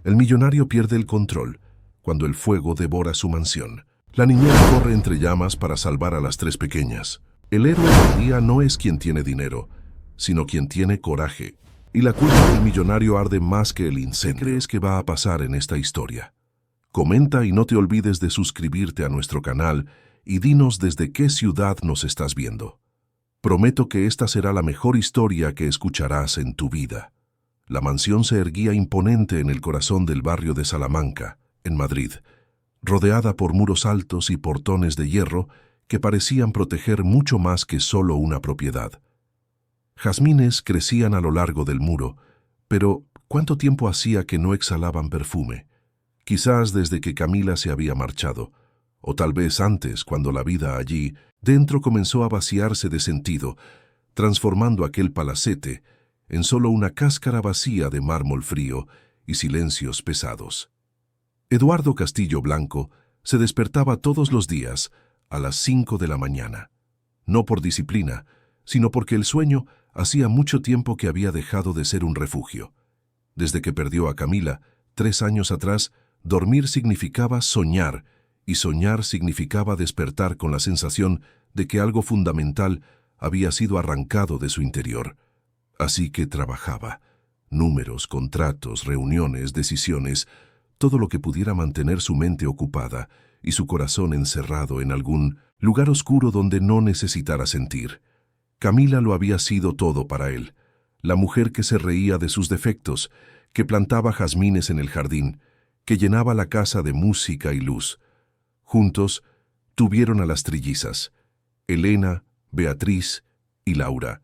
El millonario pierde el control cuando el fuego devora su mansión. La niñera corre entre llamas para salvar a las tres pequeñas. El héroe del día no es quien tiene dinero, sino quien tiene coraje. Y la culpa del millonario arde más que el incendio. ¿Qué crees que va a pasar en esta historia? Comenta y no te olvides de suscribirte a nuestro canal y dinos desde qué ciudad nos estás viendo. Prometo que esta será la mejor historia que escucharás en tu vida. La mansión se erguía imponente en el corazón del barrio de Salamanca, en Madrid, rodeada por muros altos y portones de hierro que parecían proteger mucho más que solo una propiedad. Jazmines crecían a lo largo del muro, pero ¿cuánto tiempo hacía que no exhalaban perfume? Quizás desde que Camila se había marchado, o tal vez antes, cuando la vida allí dentro comenzó a vaciarse de sentido, transformando aquel palacete en solo una cáscara vacía de mármol frío y silencios pesados. Eduardo Castillo Blanco se despertaba todos los días a las 5 de la mañana, no por disciplina, sino porque el sueño hacía mucho tiempo que había dejado de ser un refugio. Desde que perdió a Camila, 3 años atrás, dormir significaba soñar, y soñar significaba despertar con la sensación de que algo fundamental había sido arrancado de su interior. Así que trabajaba. Números, contratos, reuniones, decisiones, todo lo que pudiera mantener su mente ocupada y su corazón encerrado en algún lugar oscuro donde no necesitara sentir. Camila lo había sido todo para él, la mujer que se reía de sus defectos, que plantaba jazmines en el jardín, que llenaba la casa de música y luz. Juntos tuvieron a las trillizas, Elena, Beatriz y Laura.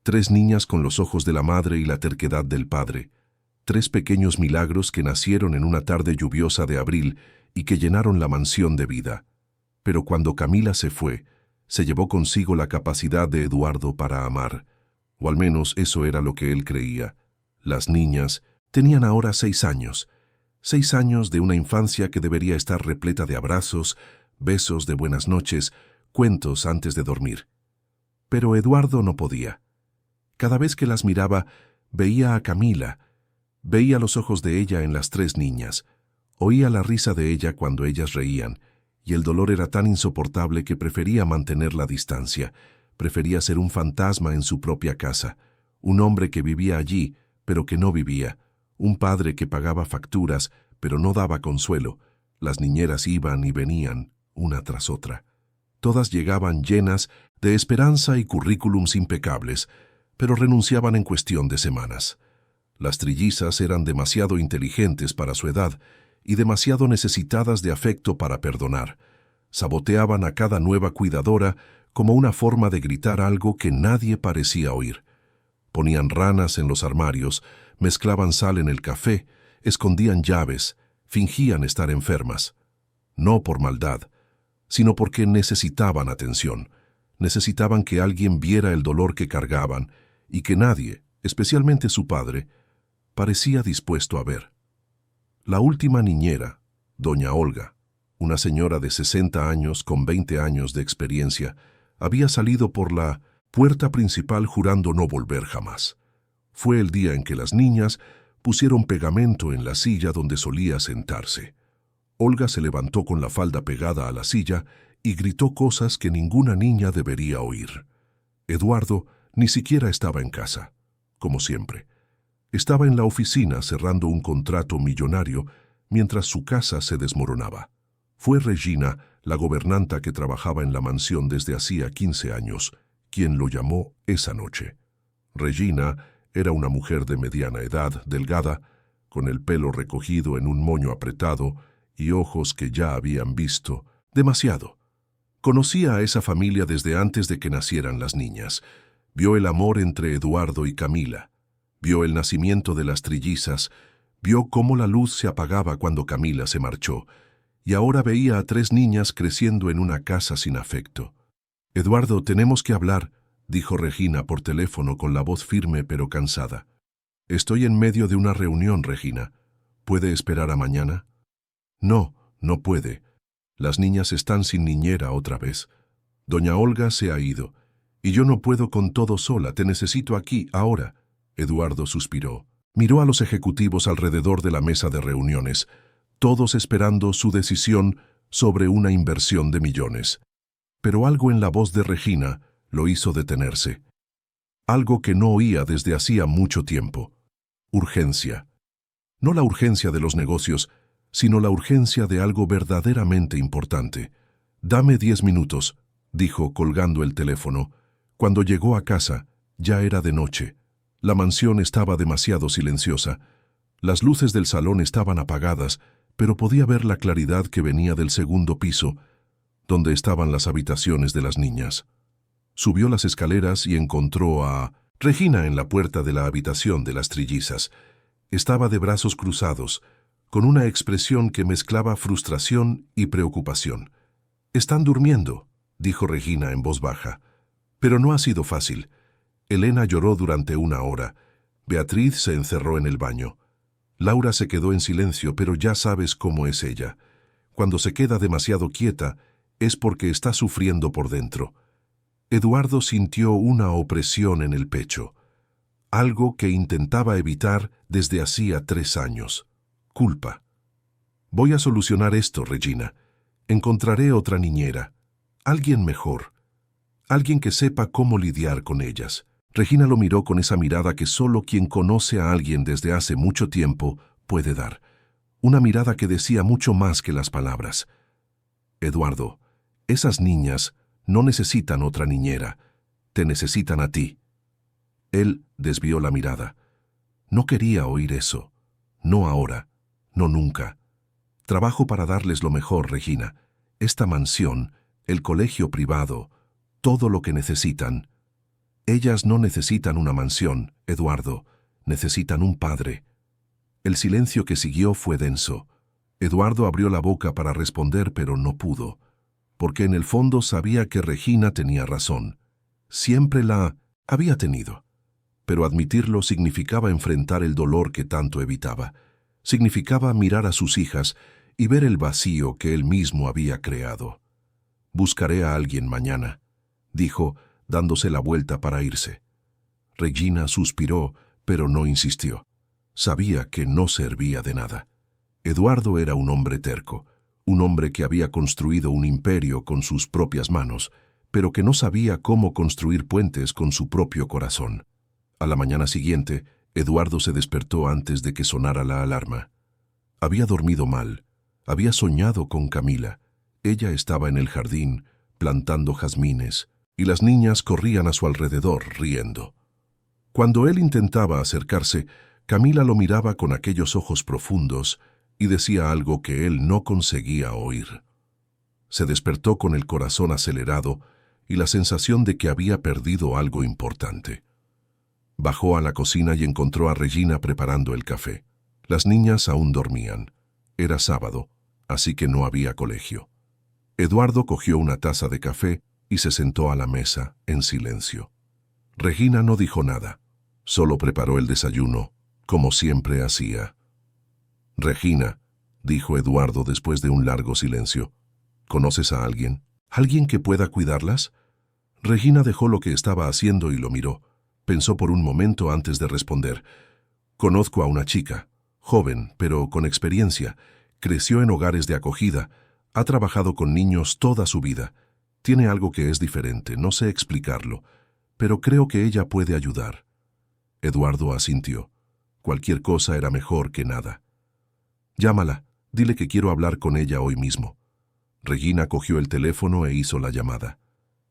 3 niñas con los ojos de la madre y la terquedad del padre. 3 pequeños milagros que nacieron en una tarde lluviosa de abril y que llenaron la mansión de vida. Pero cuando Camila se fue, se llevó consigo la capacidad de Eduardo para amar, o al menos eso era lo que él creía. Las niñas tenían ahora 6 años, 6 años de una infancia que debería estar repleta de abrazos, besos de buenas noches, cuentos antes de dormir. Pero Eduardo no podía. Cada vez que las miraba, veía a Camila, veía los ojos de ella en las 3 niñas, oía la risa de ella cuando ellas reían, y el dolor era tan insoportable que prefería mantener la distancia, prefería ser un fantasma en su propia casa, un hombre que vivía allí, pero que no vivía, un padre que pagaba facturas, pero no daba consuelo. Las niñeras iban y venían, una tras otra. Todas llegaban llenas de esperanza y currículums impecables, pero renunciaban en cuestión de semanas. Las trillizas eran demasiado inteligentes para su edad y demasiado necesitadas de afecto para perdonar. Saboteaban a cada nueva cuidadora como una forma de gritar algo que nadie parecía oír. Ponían ranas en los armarios, mezclaban sal en el café, escondían llaves, fingían estar enfermas. No por maldad, sino porque necesitaban atención. Necesitaban que alguien viera el dolor que cargaban y que nadie, especialmente su padre, parecía dispuesto a ver. La última niñera, doña Olga, una señora de 60 años con 20 años de experiencia, había salido por la puerta principal jurando no volver jamás. Fue el día en que las niñas pusieron pegamento en la silla donde solía sentarse. Olga se levantó con la falda pegada a la silla y gritó cosas que ninguna niña debería oír. Eduardo ni siquiera estaba en casa, como siempre. Estaba en la oficina cerrando un contrato millonario mientras su casa se desmoronaba. Fue Regina, la gobernanta que trabajaba en la mansión desde hacía 15 años, quien lo llamó esa noche. Regina era una mujer de mediana edad, delgada, con el pelo recogido en un moño apretado y ojos que ya habían visto demasiado. Conocía a esa familia desde antes de que nacieran las niñas. Vio el amor entre Eduardo y Camila. Vio el nacimiento de las trillizas, vio cómo la luz se apagaba cuando Camila se marchó, y ahora veía a 3 niñas creciendo en una casa sin afecto. «Eduardo, tenemos que hablar», dijo Regina por teléfono con la voz firme pero cansada. «Estoy en medio de una reunión, Regina. ¿Puede esperar a mañana?» «No, no puede. Las niñas están sin niñera otra vez. Doña Olga se ha ido, y yo no puedo con todo sola, te necesito aquí, ahora». Eduardo suspiró. Miró a los ejecutivos alrededor de la mesa de reuniones, todos esperando su decisión sobre una inversión de millones. Pero algo en la voz de Regina lo hizo detenerse. Algo que no oía desde hacía mucho tiempo. Urgencia. No la urgencia de los negocios, sino la urgencia de algo verdaderamente importante. «Dame 10 minutos», dijo colgando el teléfono. Cuando llegó a casa, ya era de noche. La mansión estaba demasiado silenciosa. Las luces del salón estaban apagadas, pero podía ver la claridad que venía del segundo piso, donde estaban las habitaciones de las niñas. Subió las escaleras y encontró a Regina en la puerta de la habitación de las trillizas. Estaba de brazos cruzados, con una expresión que mezclaba frustración y preocupación. «Están durmiendo», dijo Regina en voz baja. Pero no ha sido fácil. Elena lloró durante 1 hora. Beatriz se encerró en el baño. Laura se quedó en silencio, pero ya sabes cómo es ella. Cuando se queda demasiado quieta, es porque está sufriendo por dentro. Eduardo sintió una opresión en el pecho, algo que intentaba evitar desde hacía 3 años. Culpa. «Voy a solucionar esto, Regina. Encontraré otra niñera, alguien mejor, alguien que sepa cómo lidiar con ellas». Regina lo miró con esa mirada que solo quien conoce a alguien desde hace mucho tiempo puede dar. Una mirada que decía mucho más que las palabras. «Eduardo, esas niñas no necesitan otra niñera, te necesitan a ti». Él desvió la mirada. No quería oír eso. No ahora, no nunca. «Trabajo para darles lo mejor, Regina. Esta mansión, el colegio privado, todo lo que necesitan». «Ellas no necesitan una mansión, Eduardo, necesitan un padre». El silencio que siguió fue denso. Eduardo abrió la boca para responder, pero no pudo, porque en el fondo sabía que Regina tenía razón. Siempre la había tenido. Pero admitirlo significaba enfrentar el dolor que tanto evitaba. Significaba mirar a sus hijas y ver el vacío que él mismo había creado. «Buscaré a alguien mañana», dijo, dándose la vuelta para irse. Regina suspiró, pero no insistió. Sabía que no servía de nada. Eduardo era un hombre terco, un hombre que había construido un imperio con sus propias manos, pero que no sabía cómo construir puentes con su propio corazón. A la mañana siguiente, Eduardo se despertó antes de que sonara la alarma. Había dormido mal. Había soñado con Camila. Ella estaba en el jardín, plantando jazmines, y las niñas corrían a su alrededor, riendo. Cuando él intentaba acercarse, Camila lo miraba con aquellos ojos profundos y decía algo que él no conseguía oír. Se despertó con el corazón acelerado y la sensación de que había perdido algo importante. Bajó a la cocina y encontró a Regina preparando el café. Las niñas aún dormían. Era sábado, así que no había colegio. Eduardo cogió una taza de café y se sentó a la mesa, en silencio. Regina no dijo nada, solo preparó el desayuno, como siempre hacía. «Regina», dijo Eduardo después de un largo silencio, «¿conoces a alguien? ¿Alguien que pueda cuidarlas?» Regina dejó lo que estaba haciendo y lo miró. Pensó por un momento antes de responder. «Conozco a una chica, joven, pero con experiencia. Creció en hogares de acogida. Ha trabajado con niños toda su vida. Tiene algo que es diferente, no sé explicarlo, pero creo que ella puede ayudar». Eduardo asintió. Cualquier cosa era mejor que nada. «Llámala, dile que quiero hablar con ella hoy mismo». Regina cogió el teléfono e hizo la llamada.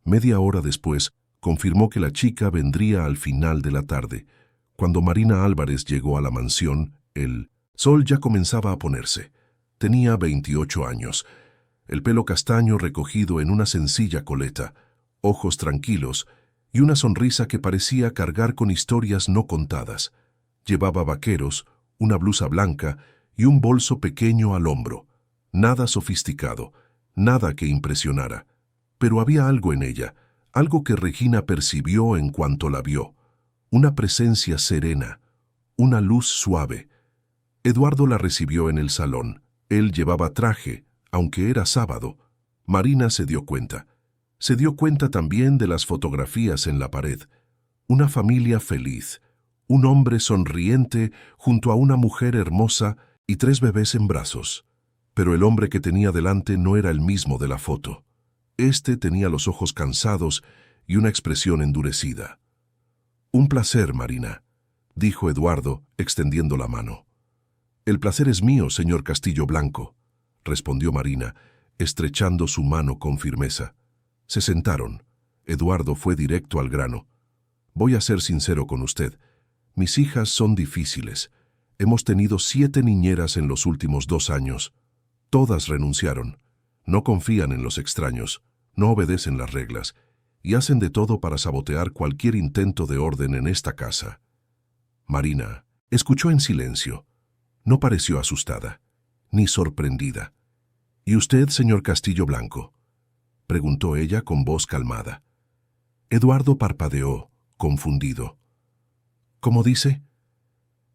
Media hora después, confirmó que la chica vendría al final de la tarde. Cuando Marina Álvarez llegó a la mansión, el sol ya comenzaba a ponerse. Tenía 28 años. El pelo castaño recogido en una sencilla coleta, ojos tranquilos y una sonrisa que parecía cargar con historias no contadas. Llevaba vaqueros, una blusa blanca y un bolso pequeño al hombro. Nada sofisticado, nada que impresionara. Pero había algo en ella, algo que Regina percibió en cuanto la vio. Una presencia serena, una luz suave. Eduardo la recibió en el salón. Él llevaba traje, aunque era sábado. Marina se dio cuenta. Se dio cuenta también de las fotografías en la pared. Una familia feliz, Un hombre sonriente junto a una mujer hermosa y 3 bebés en brazos. Pero el hombre que tenía delante no era el mismo de la foto. Este tenía los ojos cansados y una expresión endurecida. «Un placer, Marina», dijo Eduardo, extendiendo la mano. «El placer es mío, señor Castillo Blanco», respondió Marina, estrechando su mano con firmeza. Se sentaron. Eduardo fue directo al grano. «Voy a ser sincero con usted. Mis hijas son difíciles. Hemos tenido 7 niñeras en los últimos 2 años. Todas renunciaron. No confían en los extraños, no obedecen las reglas y hacen de todo para sabotear cualquier intento de orden en esta casa». Marina escuchó en silencio. No pareció asustada, ni sorprendida. «¿Y usted, señor Castillo Blanco?», preguntó ella con voz calmada. Eduardo parpadeó, confundido. «¿Cómo dice?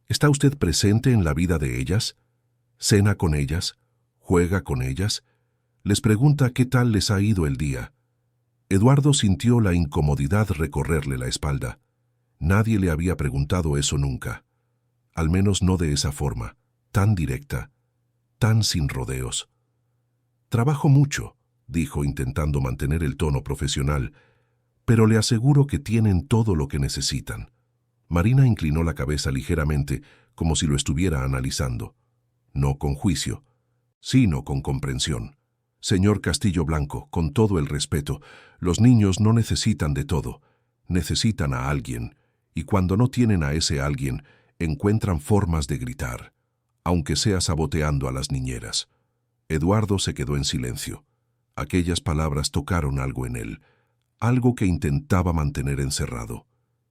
¿Está usted presente en la vida de ellas? ¿Cena con ellas? ¿Juega con ellas? Les pregunta qué tal les ha ido el día». Eduardo sintió la incomodidad recorrerle la espalda. Nadie le había preguntado eso nunca. Al menos no de esa forma, tan directa, tan sin rodeos. «Trabajo mucho», dijo intentando mantener el tono profesional, «pero le aseguro que tienen todo lo que necesitan». Marina inclinó la cabeza ligeramente, como si lo estuviera analizando. No con juicio, sino con comprensión. «Señor Castillo Blanco, con todo el respeto, los niños no necesitan de todo. Necesitan a alguien, y cuando no tienen a ese alguien, encuentran formas de gritar, aunque sea saboteando a las niñeras». Eduardo se quedó en silencio. Aquellas palabras tocaron algo en él, algo que intentaba mantener encerrado.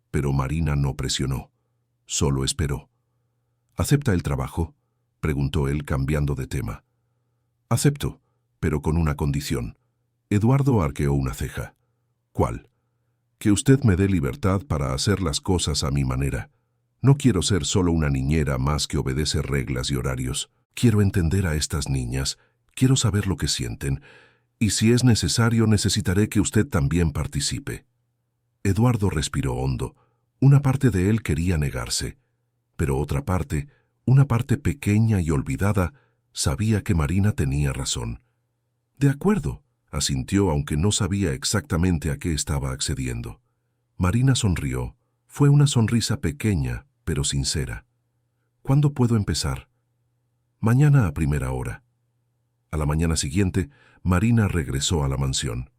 Pero Marina no presionó, solo esperó. «¿Acepta el trabajo?», preguntó él cambiando de tema. «Acepto, pero con una condición». Eduardo arqueó una ceja. «¿Cuál?». «Que usted me dé libertad para hacer las cosas a mi manera. No quiero ser solo una niñera más que obedece reglas y horarios. Quiero entender a estas niñas, quiero saber lo que sienten, y si es necesario necesitaré que usted también participe». Eduardo respiró hondo. Una parte de él quería negarse, pero otra parte, una parte pequeña y olvidada, sabía que Marina tenía razón. «De acuerdo», asintió, aunque no sabía exactamente a qué estaba accediendo. Marina sonrió. Fue una sonrisa pequeña, pero sincera. «¿Cuándo puedo empezar?». «Mañana a primera hora». A la mañana siguiente, Marina regresó a la mansión.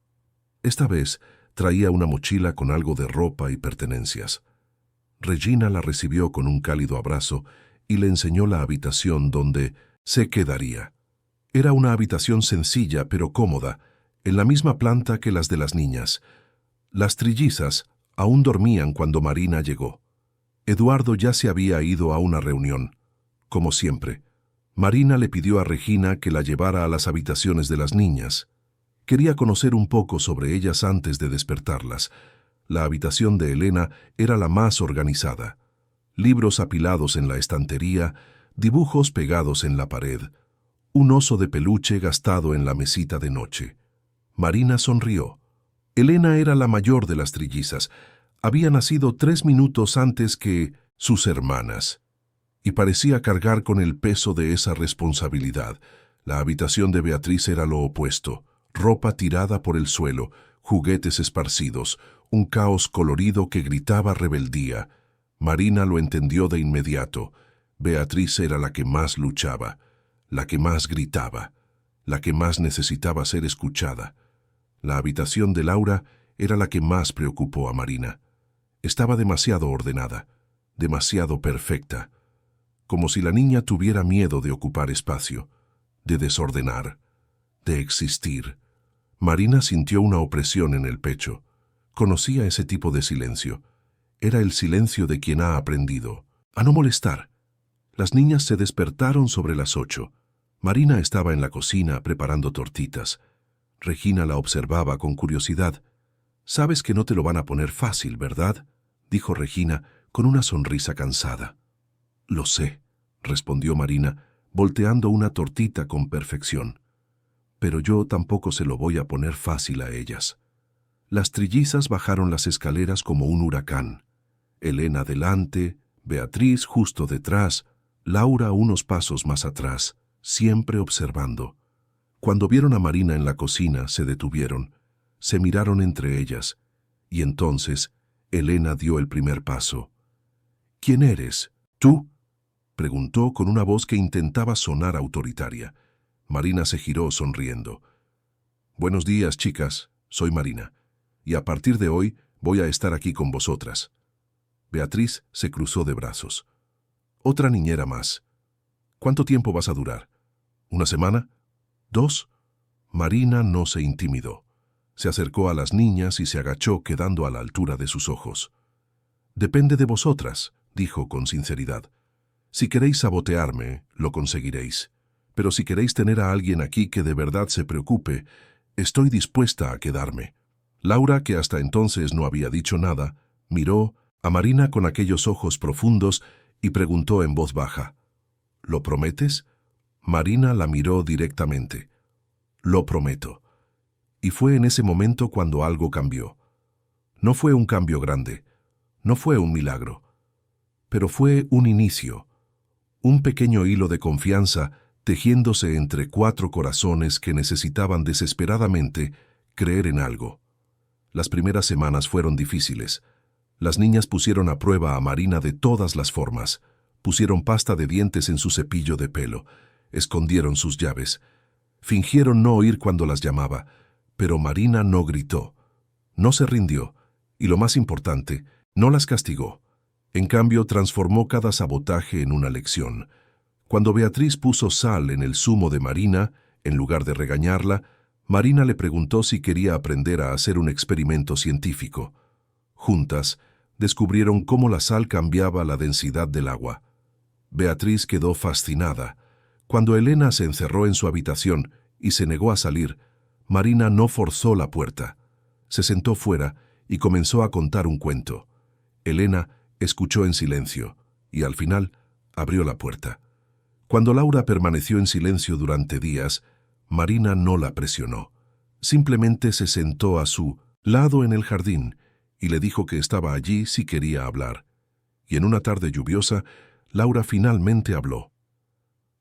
Esta vez traía una mochila con algo de ropa y pertenencias. Regina la recibió con un cálido abrazo y le enseñó la habitación donde se quedaría. Era una habitación sencilla pero cómoda, en la misma planta que las de las niñas. Las trillizas aún dormían cuando Marina llegó. Eduardo ya se había ido a una reunión. Como siempre, Marina le pidió a Regina que la llevara a las habitaciones de las niñas. Quería conocer un poco sobre ellas antes de despertarlas. La habitación de Elena era la más organizada. Libros apilados en la estantería, dibujos pegados en la pared, un oso de peluche gastado en la mesita de noche. Marina sonrió. Elena era la mayor de las trillizas. Había nacido 3 minutos antes que sus hermanas, y parecía cargar con el peso de esa responsabilidad. La habitación de Beatriz era lo opuesto. Ropa tirada por el suelo, juguetes esparcidos, un caos colorido que gritaba rebeldía. Marina lo entendió de inmediato. Beatriz era la que más luchaba, la que más gritaba, la que más necesitaba ser escuchada. La habitación de Laura era la que más preocupó a Marina. Estaba demasiado ordenada, demasiado perfecta, como si la niña tuviera miedo de ocupar espacio, de desordenar, de existir. Marina sintió una opresión en el pecho. Conocía ese tipo de silencio. Era el silencio de quien ha aprendido a no molestar. Las niñas se despertaron sobre las 8. Marina estaba en la cocina preparando tortitas. Regina la observaba con curiosidad. «Sabes que no te lo van a poner fácil, ¿verdad?», dijo Regina con una sonrisa cansada. «Lo sé», respondió Marina, volteando una tortita con perfección. «Pero yo tampoco se lo voy a poner fácil a ellas». Las trillizas bajaron las escaleras como un huracán. Elena delante, Beatriz justo detrás, Laura unos pasos más atrás, siempre observando. Cuando vieron a Marina en la cocina, se detuvieron, se miraron entre ellas, y entonces Elena dio el primer paso. «¿Quién eres? ¿Tú?», preguntó con una voz que intentaba sonar autoritaria. Marina se giró sonriendo. «Buenos días, chicas, soy Marina, y a partir de hoy voy a estar aquí con vosotras». Beatriz se cruzó de brazos. «Otra niñera más. ¿Cuánto tiempo vas a durar? ¿Una semana? ¿2? Marina no se intimidó. Se acercó a las niñas y se agachó quedando a la altura de sus ojos. «Depende de vosotras», dijo con sinceridad. «Si queréis sabotearme, lo conseguiréis. Pero si queréis tener a alguien aquí que de verdad se preocupe, estoy dispuesta a quedarme». Laura, que hasta entonces no había dicho nada, miró a Marina con aquellos ojos profundos y preguntó en voz baja. «¿Lo prometes?». Marina la miró directamente. «Lo prometo». Y fue en ese momento cuando algo cambió. No fue un cambio grande, no fue un milagro, pero fue un inicio, un pequeño hilo de confianza tejiéndose entre 4 corazones que necesitaban desesperadamente creer en algo. Las primeras semanas fueron difíciles. Las niñas pusieron a prueba a Marina de todas las formas, pusieron pasta de dientes en su cepillo de pelo, escondieron sus llaves, fingieron no oír cuando las llamaba, pero Marina no gritó, no se rindió, y lo más importante, no las castigó. En cambio, transformó cada sabotaje en una lección. Cuando Beatriz puso sal en el zumo de Marina, en lugar de regañarla, Marina le preguntó si quería aprender a hacer un experimento científico. Juntas, descubrieron cómo la sal cambiaba la densidad del agua. Beatriz quedó fascinada. Cuando Elena se encerró en su habitación y se negó a salir, Marina no forzó la puerta. Se sentó fuera y comenzó a contar un cuento. Elena escuchó en silencio y al final abrió la puerta. Cuando Laura permaneció en silencio durante días, Marina no la presionó. Simplemente se sentó a su lado en el jardín y le dijo que estaba allí si quería hablar. Y en una tarde lluviosa, Laura finalmente habló.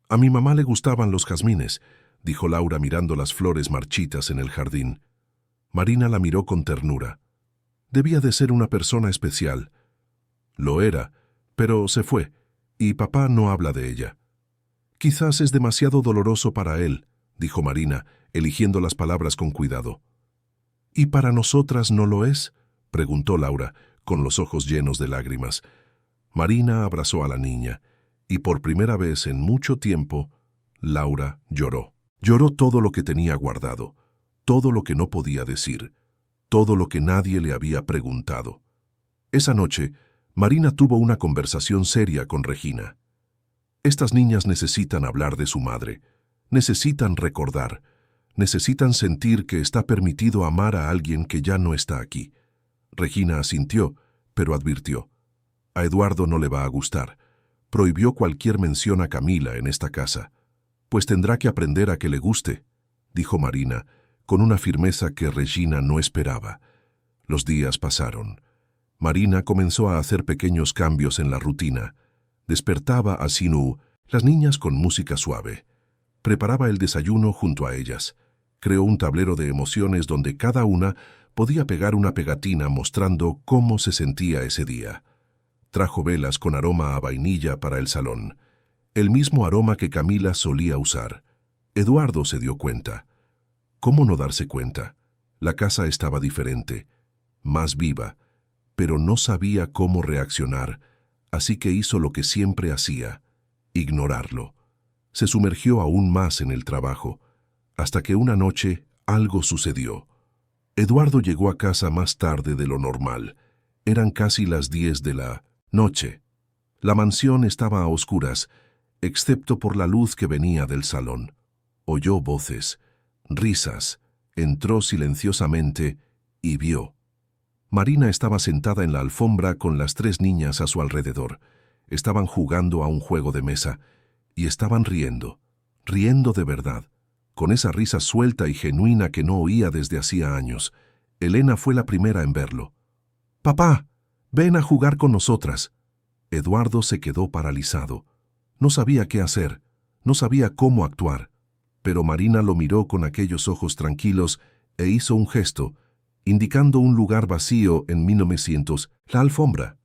«A mi mamá le gustaban los jazmines», dijo Laura mirando las flores marchitas en el jardín. Marina la miró con ternura. Debía de ser una persona especial. Lo era, pero se fue, y papá no habla de ella. «Quizás es demasiado doloroso para él», dijo Marina, eligiendo las palabras con cuidado. «¿Y para nosotras no lo es?», preguntó Laura, con los ojos llenos de lágrimas. Marina abrazó a la niña, y por primera vez en mucho tiempo, Laura lloró. Lloró todo lo que tenía guardado, todo lo que no podía decir, todo lo que nadie le había preguntado. Esa noche, Marina tuvo una conversación seria con Regina. Estas niñas necesitan hablar de su madre, necesitan recordar, necesitan sentir que está permitido amar a alguien que ya no está aquí. Regina asintió, pero advirtió. A Eduardo no le va a gustar. Prohibió cualquier mención a Camila en esta casa. Pues tendrá que aprender a que le guste, dijo Marina, con una firmeza que Regina no esperaba. Los días pasaron. Marina comenzó a hacer pequeños cambios en la rutina. Despertaba a Sinú, las niñas con música suave. Preparaba el desayuno junto a ellas. Creó un tablero de emociones donde cada una podía pegar una pegatina mostrando cómo se sentía ese día. Trajo velas con aroma a vainilla para el salón, el mismo aroma que Camila solía usar. Eduardo se dio cuenta. ¿Cómo no darse cuenta? La casa estaba diferente, más viva, pero no sabía cómo reaccionar, así que hizo lo que siempre hacía, ignorarlo. Se sumergió aún más en el trabajo, hasta que una noche algo sucedió. Eduardo llegó a casa más tarde de lo normal. Eran casi las 10 de la noche. La mansión estaba a oscuras, excepto por la luz que venía del salón. Oyó voces, risas, entró silenciosamente y vio. Marina estaba sentada en la alfombra con las 3 niñas a su alrededor. Estaban jugando a un juego de mesa y estaban riendo de verdad, con esa risa suelta y genuina que no oía desde hacía años. Elena fue la primera en verlo. «Papá, ven a jugar con nosotras», Eduardo se quedó paralizado. No sabía qué hacer, no sabía cómo actuar, pero Marina lo miró con aquellos ojos tranquilos e hizo un gesto, indicando un lugar vacío en 1900, la alfombra.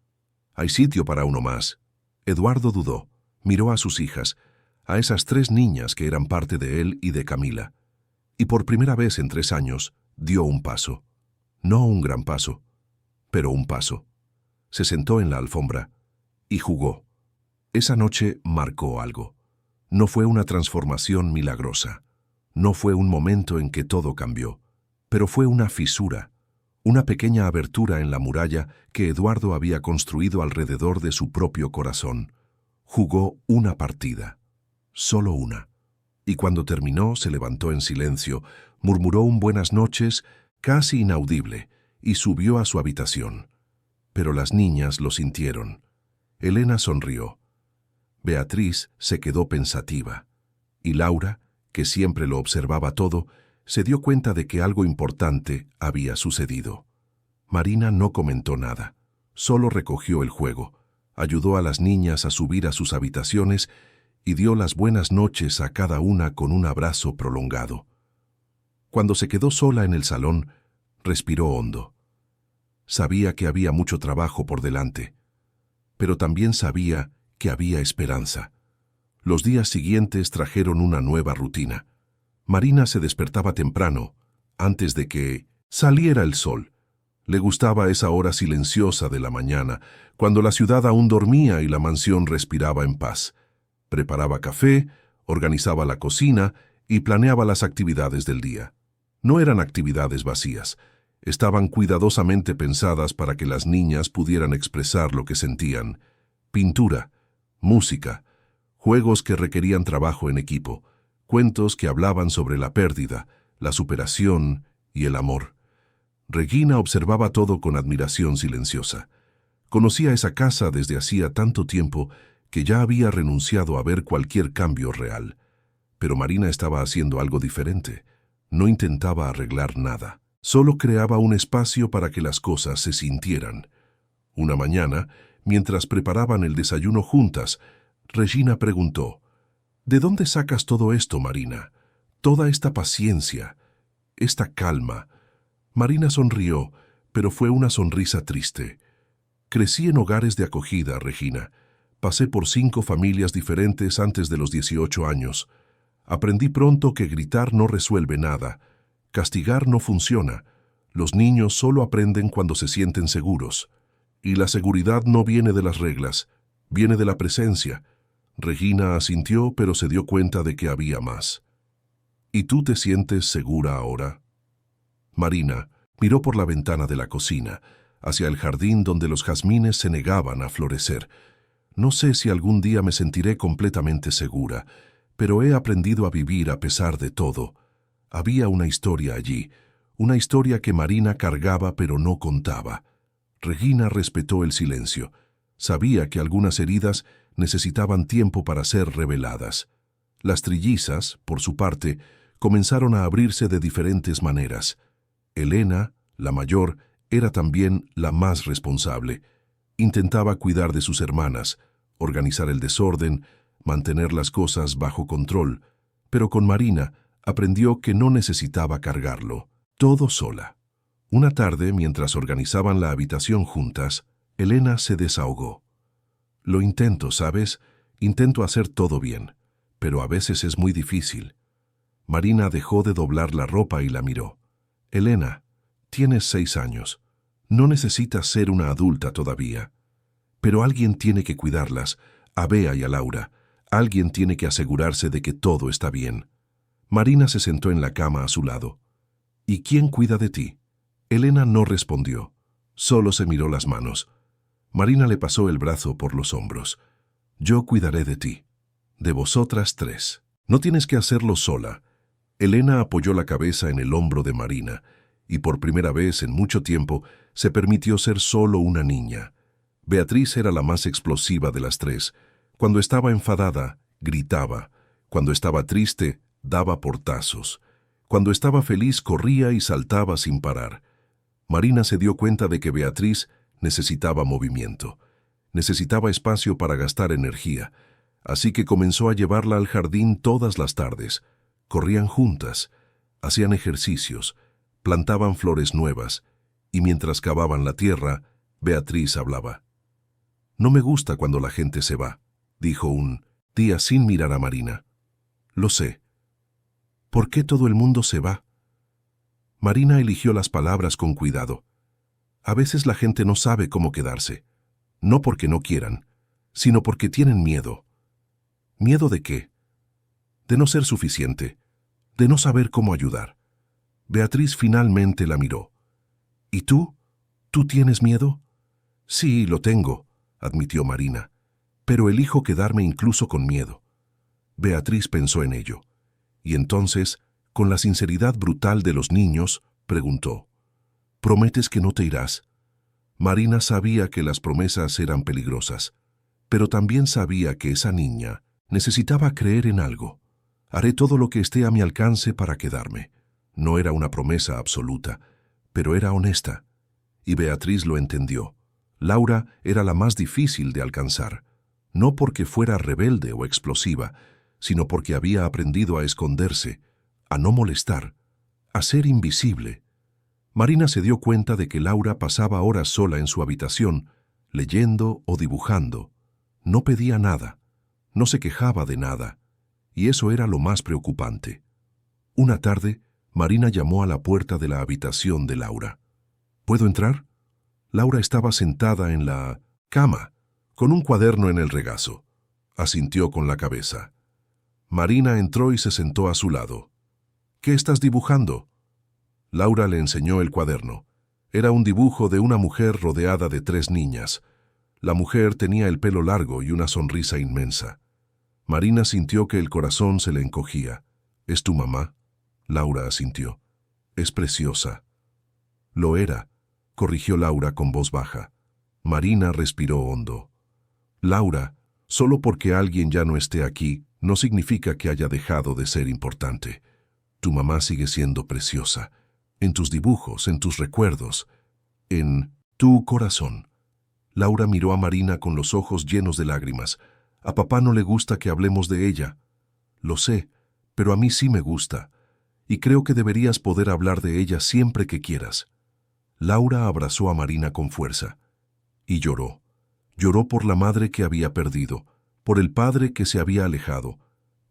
«Hay sitio para uno más». Eduardo dudó, miró a sus hijas, a esas 3 niñas que eran parte de él y de Camila, y por primera vez en 3 años dio un paso. No un gran paso, pero un paso. Se sentó en la alfombra y jugó. Esa noche marcó algo. No fue una transformación milagrosa. No fue un momento en que todo cambió, pero fue una fisura, una pequeña abertura en la muralla que Eduardo había construido alrededor de su propio corazón. Jugó una partida, solo una. Y cuando terminó se levantó en silencio, murmuró un buenas noches casi inaudible y subió a su habitación. Pero las niñas lo sintieron. Elena sonrió. Beatriz se quedó pensativa. Y Laura, que siempre lo observaba todo, se dio cuenta de que algo importante había sucedido. Marina no comentó nada, solo recogió el juego, ayudó a las niñas a subir a sus habitaciones y dio las buenas noches a cada una con un abrazo prolongado. Cuando se quedó sola en el salón, respiró hondo. Sabía que había mucho trabajo por delante, pero también sabía que había esperanza. Los días siguientes trajeron una nueva rutina. Marina se despertaba temprano, antes de que saliera el sol. Le gustaba esa hora silenciosa de la mañana, cuando la ciudad aún dormía y la mansión respiraba en paz. Preparaba café, organizaba la cocina y planeaba las actividades del día. No eran actividades vacías. Estaban cuidadosamente pensadas para que las niñas pudieran expresar lo que sentían. Pintura, música, juegos que requerían trabajo en equipo, cuentos que hablaban sobre la pérdida, la superación y el amor. Regina observaba todo con admiración silenciosa. Conocía esa casa desde hacía tanto tiempo que ya había renunciado a ver cualquier cambio real. Pero Marina estaba haciendo algo diferente. No intentaba arreglar nada. Solo creaba un espacio para que las cosas se sintieran. Una mañana, mientras preparaban el desayuno juntas, Regina preguntó: «¿De dónde sacas todo esto, Marina? Toda esta paciencia, esta calma». Marina sonrió, pero fue una sonrisa triste. «Crecí en hogares de acogida, Regina. Pasé por 5 familias diferentes antes de los 18 años. Aprendí pronto que gritar no resuelve nada. Castigar no funciona. Los niños solo aprenden cuando se sienten seguros. Y la seguridad no viene de las reglas, viene de la presencia». Regina asintió, pero se dio cuenta de que había más. «¿Y tú te sientes segura ahora?». Marina miró por la ventana de la cocina, hacia el jardín donde los jazmines se negaban a florecer. «No sé si algún día me sentiré completamente segura, pero he aprendido a vivir a pesar de todo». Había una historia allí, una historia que Marina cargaba pero no contaba. Regina respetó el silencio. Sabía que algunas heridas necesitaban tiempo para ser reveladas. Las trillizas, por su parte, comenzaron a abrirse de diferentes maneras. Elena, la mayor, era también la más responsable. Intentaba cuidar de sus hermanas, organizar el desorden, mantener las cosas bajo control, pero con Marina aprendió que no necesitaba cargarlo, todo sola. Una tarde, mientras organizaban la habitación juntas, Elena se desahogó. «Lo intento, ¿sabes? Intento hacer todo bien, pero a veces es muy difícil». Marina dejó de doblar la ropa y la miró. «Elena, tienes 6 años. No necesitas ser una adulta todavía. Pero alguien tiene que cuidarlas, a Bea y a Laura. Alguien tiene que asegurarse de que todo está bien». Marina se sentó en la cama a su lado. «¿Y quién cuida de ti?». Elena no respondió, solo se miró las manos. Marina le pasó el brazo por los hombros. «Yo cuidaré de ti, de vosotras 3. No tienes que hacerlo sola». Elena apoyó la cabeza en el hombro de Marina, y por primera vez en mucho tiempo se permitió ser solo una niña. Beatriz era la más explosiva de las 3. Cuando estaba enfadada, gritaba. Cuando estaba triste, daba portazos. Cuando estaba feliz, corría y saltaba sin parar. Marina se dio cuenta de que Beatriz necesitaba movimiento, Necesitaba espacio para gastar energía, así que comenzó a llevarla al jardín todas las tardes. Corrían juntas, hacían ejercicios, plantaban flores nuevas, y mientras cavaban la tierra, Beatriz hablaba. «No me gusta cuando la gente se va», dijo un día sin mirar a Marina. «Lo sé». «¿Por qué todo el mundo se va?». Marina eligió las palabras con cuidado. A veces la gente no sabe cómo quedarse, no porque no quieran, sino porque tienen miedo. ¿Miedo de qué? De no ser suficiente, de no saber cómo ayudar. Beatriz finalmente la miró. «¿Y tú? ¿Tú tienes miedo?». «Sí, lo tengo», admitió Marina, «pero elijo quedarme incluso con miedo». Beatriz pensó en ello, y entonces, con la sinceridad brutal de los niños, preguntó, «¿Prometes que no te irás?». Marina sabía que las promesas eran peligrosas, pero también sabía que esa niña necesitaba creer en algo. «Haré todo lo que esté a mi alcance para quedarme». No era una promesa absoluta, pero era honesta, y Beatriz lo entendió. Laura era la más difícil de alcanzar, no porque fuera rebelde o explosiva, sino porque había aprendido a esconderse, a no molestar, a ser invisible. Marina se dio cuenta de que Laura pasaba horas sola en su habitación, leyendo o dibujando. No pedía nada, no se quejaba de nada, y eso era lo más preocupante. Una tarde, Marina llamó a la puerta de la habitación de Laura. «¿Puedo entrar?». Laura estaba sentada en la cama, con un cuaderno en el regazo. Asintió con la cabeza. Marina entró y se sentó a su lado. «¿Qué estás dibujando?». Laura le enseñó el cuaderno. Era un dibujo de una mujer rodeada de 3 niñas. La mujer tenía el pelo largo y una sonrisa inmensa. Marina sintió que el corazón se le encogía. «¿Es tu mamá?». Laura asintió. «Es preciosa». «Lo era», corrigió Laura con voz baja. Marina respiró hondo. «Laura, solo porque alguien ya no esté aquí, no significa que haya dejado de ser importante. Tu mamá sigue siendo preciosa, en tus dibujos, en tus recuerdos, en tu corazón». Laura miró a Marina con los ojos llenos de lágrimas. «A papá no le gusta que hablemos de ella». «Lo sé, pero a mí sí me gusta. Y creo que deberías poder hablar de ella siempre que quieras». Laura abrazó a Marina con fuerza. Y lloró. Lloró por la madre que había perdido, por el padre que se había alejado,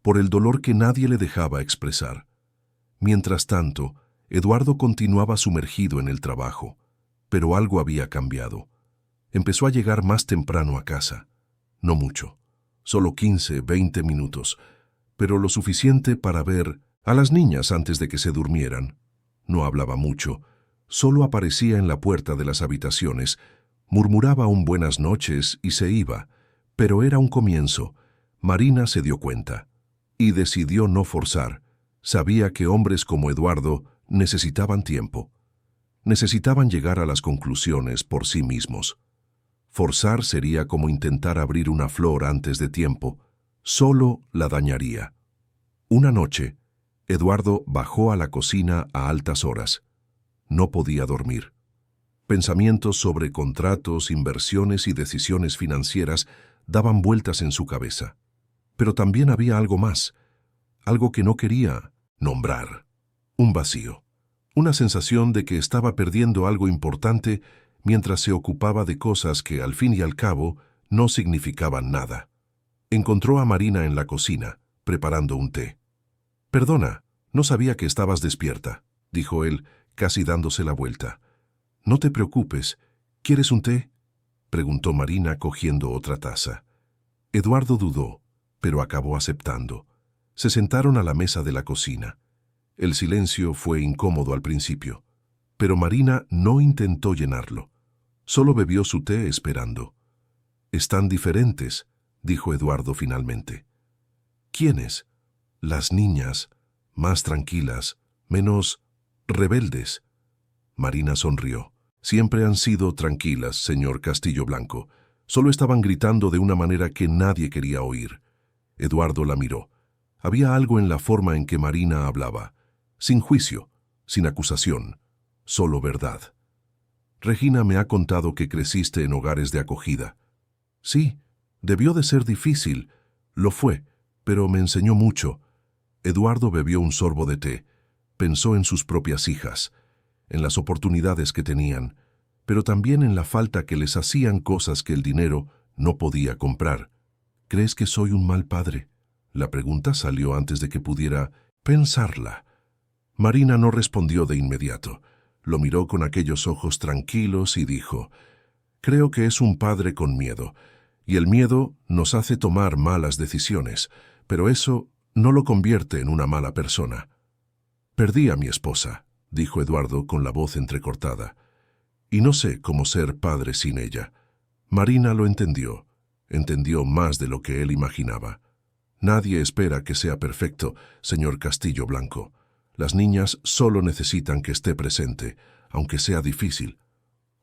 por el dolor que nadie le dejaba expresar. Mientras tanto, Eduardo continuaba sumergido en el trabajo, pero algo había cambiado. Empezó a llegar más temprano a casa. No mucho, solo 15, 20 minutos, pero lo suficiente para ver a las niñas antes de que se durmieran. No hablaba mucho, solo aparecía en la puerta de las habitaciones, murmuraba un buenas noches y se iba, pero era un comienzo. Marina se dio cuenta y decidió no forzar. Sabía que hombres como Eduardo necesitaban tiempo. Necesitaban llegar a las conclusiones por sí mismos. Forzar sería como intentar abrir una flor antes de tiempo. Solo la dañaría. Una noche, Eduardo bajó a la cocina a altas horas. No podía dormir. Pensamientos sobre contratos, inversiones y decisiones financieras daban vueltas en su cabeza. Pero también había algo más, algo que no quería nombrar. Un vacío. Una sensación de que estaba perdiendo algo importante mientras se ocupaba de cosas que, al fin y al cabo, no significaban nada. Encontró a Marina en la cocina, preparando un té. «Perdona, no sabía que estabas despierta», dijo él, casi dándose la vuelta. «No te preocupes. ¿Quieres un té?», preguntó Marina cogiendo otra taza. Eduardo dudó, pero acabó aceptando. Se sentaron a la mesa de la cocina. El silencio fue incómodo al principio, pero Marina no intentó llenarlo. Solo bebió su té esperando. «Están diferentes», dijo Eduardo finalmente. «¿Quiénes?». «Las niñas, más tranquilas, menos rebeldes». Marina sonrió. «Siempre han sido tranquilas, señor Castillo Blanco. Solo estaban gritando de una manera que nadie quería oír». Eduardo la miró. Había algo en la forma en que Marina hablaba. Sin juicio, sin acusación, solo verdad. «Regina me ha contado que creciste en hogares de acogida». Sí, debió de ser difícil. Lo fue, pero me enseñó mucho. Eduardo bebió un sorbo de té. Pensó en sus propias hijas, en las oportunidades que tenían, pero también en la falta que les hacían cosas que el dinero no podía comprar. ¿Crees que soy un mal padre? La pregunta salió antes de que pudiera pensarla. Marina no respondió de inmediato. Lo miró con aquellos ojos tranquilos y dijo: creo que es un padre con miedo, y el miedo nos hace tomar malas decisiones, pero eso no lo convierte en una mala persona. Perdí a mi esposa, dijo Eduardo con la voz entrecortada, y no sé cómo ser padre sin ella. Marina lo entendió más de lo que él imaginaba. Nadie espera que sea perfecto, señor Castillo Blanco. Las niñas solo necesitan que esté presente, aunque sea difícil,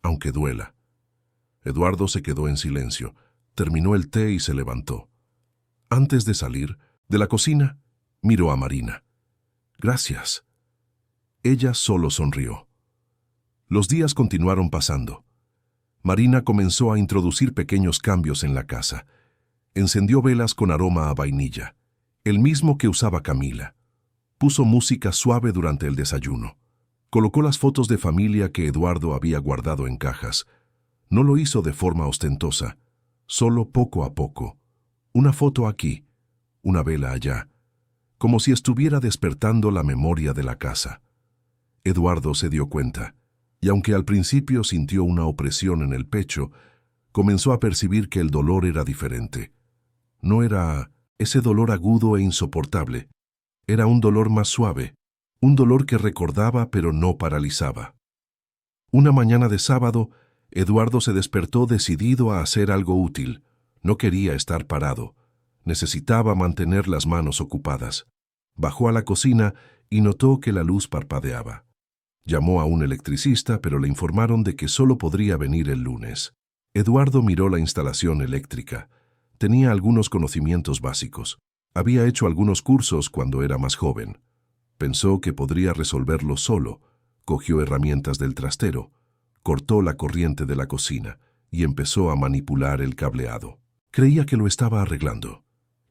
aunque duela. Eduardo se quedó en silencio, terminó el té y se levantó. Antes de salir de la cocina, miró a Marina. Gracias. Ella solo sonrió. Los días continuaron pasando. Marina comenzó a introducir pequeños cambios en la casa. Encendió velas con aroma a vainilla, el mismo que usaba Camila. Puso música suave durante el desayuno. Colocó las fotos de familia que Eduardo había guardado en cajas. No lo hizo de forma ostentosa, solo poco a poco. Una foto aquí, una vela allá, como si estuviera despertando la memoria de la casa. Eduardo se dio cuenta, y aunque al principio sintió una opresión en el pecho, comenzó a percibir que el dolor era diferente. No era ese dolor agudo e insoportable, era un dolor más suave, un dolor que recordaba pero no paralizaba. Una mañana de sábado, Eduardo se despertó decidido a hacer algo útil. No quería estar parado. Necesitaba mantener las manos ocupadas. Bajó a la cocina y notó que la luz parpadeaba. Llamó a un electricista, pero le informaron de que solo podría venir el lunes. Eduardo miró la instalación eléctrica. Tenía algunos conocimientos básicos. Había hecho algunos cursos cuando era más joven. Pensó que podría resolverlo solo. Cogió herramientas del trastero, cortó la corriente de la cocina y empezó a manipular el cableado. Creía que lo estaba arreglando,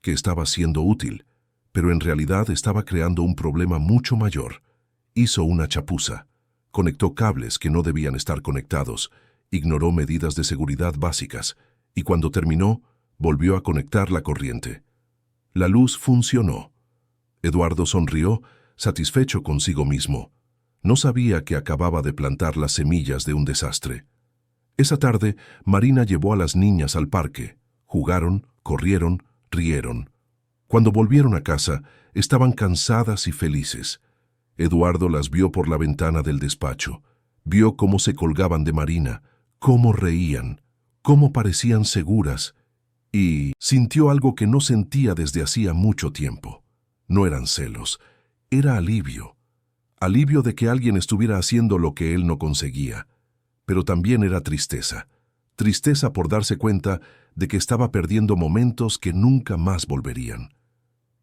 que estaba siendo útil, pero en realidad estaba creando un problema mucho mayor. Hizo una chapuza, conectó cables que no debían estar conectados, ignoró medidas de seguridad básicas y cuando terminó, volvió a conectar la corriente. La luz funcionó. Eduardo sonrió, satisfecho consigo mismo. No sabía que acababa de plantar las semillas de un desastre. Esa tarde, Marina llevó a las niñas al parque. Jugaron, corrieron, rieron. Cuando volvieron a casa, estaban cansadas y felices. Eduardo las vio por la ventana del despacho. Vio cómo se colgaban de Marina, cómo reían, cómo parecían seguras, y sintió algo que no sentía desde hacía mucho tiempo. No eran celos, era alivio. Alivio de que alguien estuviera haciendo lo que él no conseguía. Pero también era tristeza. Tristeza por darse cuenta de que estaba perdiendo momentos que nunca más volverían.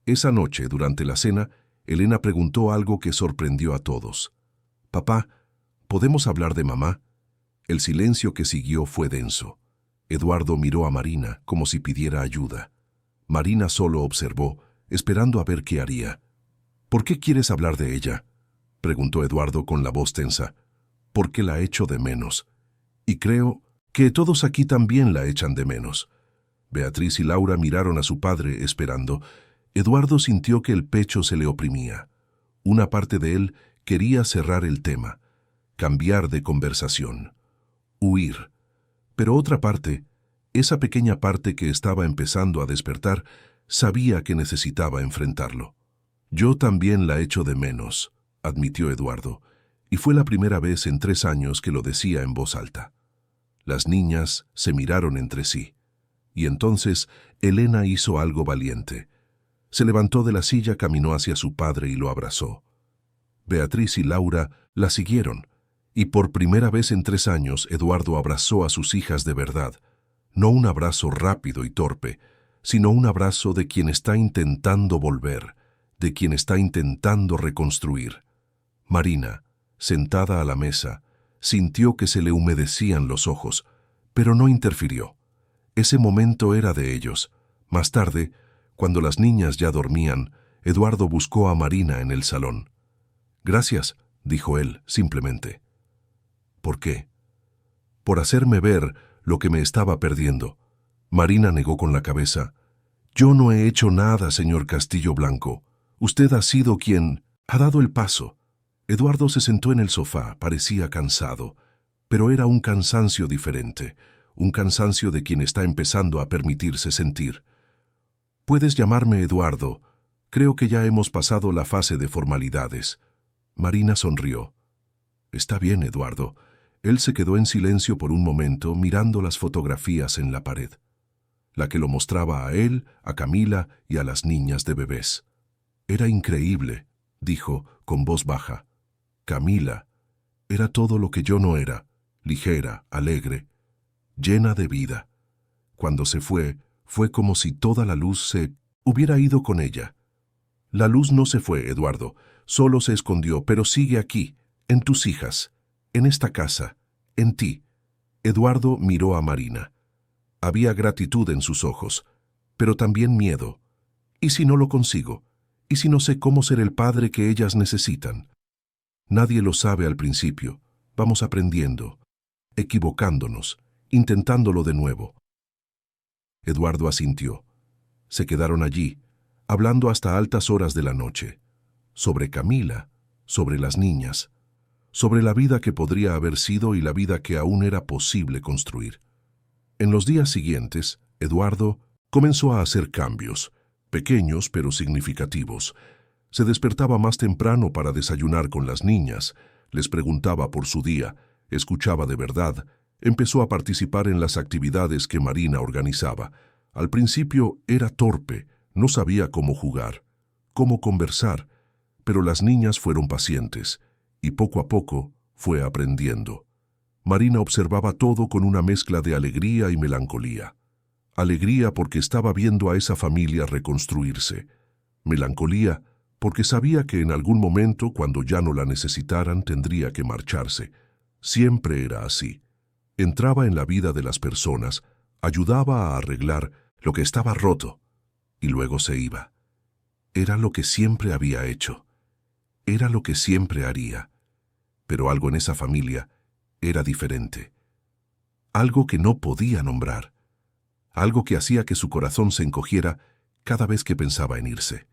Esa noche, durante la cena, Elena preguntó algo que sorprendió a todos. «Papá, ¿podemos hablar de mamá?» El silencio que siguió fue denso. Eduardo miró a Marina como si pidiera ayuda. Marina solo observó, esperando a ver qué haría. «¿Por qué quieres hablar de ella?», preguntó Eduardo con la voz tensa. «Porque la echo de menos. Y creo que todos aquí también la echan de menos». Beatriz y Laura miraron a su padre esperando. Eduardo sintió que el pecho se le oprimía. Una parte de él quería cerrar el tema, cambiar de conversación, huir. Pero otra parte, esa pequeña parte que estaba empezando a despertar, sabía que necesitaba enfrentarlo. «Yo también la echo de menos», admitió Eduardo, y fue la primera vez en 3 años que lo decía en voz alta. Las niñas se miraron entre sí, y entonces Elena hizo algo valiente. Se levantó de la silla, caminó hacia su padre y lo abrazó. Beatriz y Laura la siguieron, y por primera vez en 3 años Eduardo abrazó a sus hijas de verdad, no un abrazo rápido y torpe, sino un abrazo de quien está intentando volver, de quien está intentando reconstruir. Marina, sentada a la mesa, sintió que se le humedecían los ojos, pero no interfirió. Ese momento era de ellos. Más tarde, cuando las niñas ya dormían, Eduardo buscó a Marina en el salón. «Gracias», dijo él, simplemente. «¿Por qué?» «Por hacerme ver lo que me estaba perdiendo». Marina negó con la cabeza. «Yo no he hecho nada, señor Castillo Blanco. Usted ha sido quien ha dado el paso». Eduardo se sentó en el sofá, parecía cansado, pero era un cansancio diferente, un cansancio de quien está empezando a permitirse sentir. «Puedes llamarme Eduardo. Creo que ya hemos pasado la fase de formalidades». Marina sonrió. «Está bien, Eduardo». Él se quedó en silencio por un momento mirando las fotografías en la pared. La que lo mostraba a él, a Camila y a las niñas de bebés. «Era increíble», dijo con voz baja. «Camila era todo lo que yo no era, ligera, alegre, llena de vida. Cuando se fue como si toda la luz se hubiera ido con ella». «La luz no se fue, Eduardo, solo se escondió, pero sigue aquí, en tus hijas, en esta casa, en ti». Eduardo miró a Marina. Había gratitud en sus ojos, pero también miedo. ¿Y si no lo consigo? ¿Y si no sé cómo ser el padre que ellas necesitan? Nadie lo sabe al principio. Vamos aprendiendo, equivocándonos, intentándolo de nuevo. Eduardo asintió. Se quedaron allí, hablando hasta altas horas de la noche. Sobre Camila, sobre las niñas, sobre la vida que podría haber sido y la vida que aún era posible construir. En los días siguientes, Eduardo comenzó a hacer cambios, pequeños pero significativos. Se despertaba más temprano para desayunar con las niñas, les preguntaba por su día, escuchaba de verdad, empezó a participar en las actividades que Marina organizaba. Al principio era torpe, no sabía cómo jugar, cómo conversar, pero las niñas fueron pacientes, y poco a poco fue aprendiendo. Marina observaba todo con una mezcla de alegría y melancolía. Alegría porque estaba viendo a esa familia reconstruirse. Melancolía porque sabía que en algún momento, cuando ya no la necesitaran, tendría que marcharse. Siempre era así. Entraba en la vida de las personas, ayudaba a arreglar lo que estaba roto, y luego se iba. Era lo que siempre había hecho. Era lo que siempre haría. Pero algo en esa familia era diferente. Algo que no podía nombrar. Algo que hacía que su corazón se encogiera cada vez que pensaba en irse.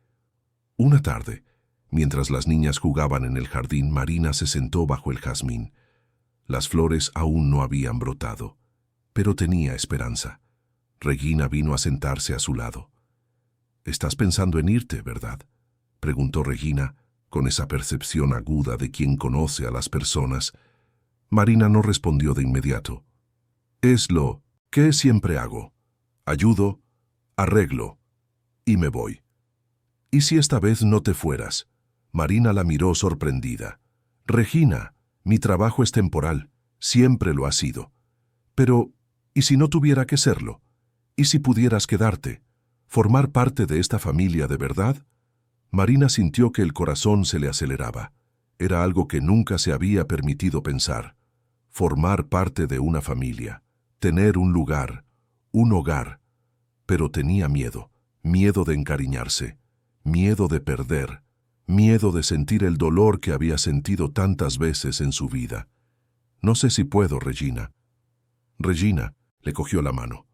Una tarde, mientras las niñas jugaban en el jardín, Marina se sentó bajo el jazmín. Las flores aún no habían brotado, pero tenía esperanza. Regina vino a sentarse a su lado. «Estás pensando en irte, ¿verdad?», preguntó Regina, con esa percepción aguda de quien conoce a las personas. Marina no respondió de inmediato. «Es lo que siempre hago. Ayudo, arreglo y me voy». «¿Y si esta vez no te fueras?». Marina la miró sorprendida. «Regina, mi trabajo es temporal, siempre lo ha sido. Pero, ¿y si no tuviera que serlo? ¿Y si pudieras quedarte, formar parte de esta familia de verdad?». Marina sintió que el corazón se le aceleraba. Era algo que nunca se había permitido pensar. Formar parte de una familia, tener un lugar, un hogar. Pero tenía miedo, miedo de encariñarse, miedo de perder, miedo de sentir el dolor que había sentido tantas veces en su vida. «No sé si puedo, Regina». Regina le cogió la mano.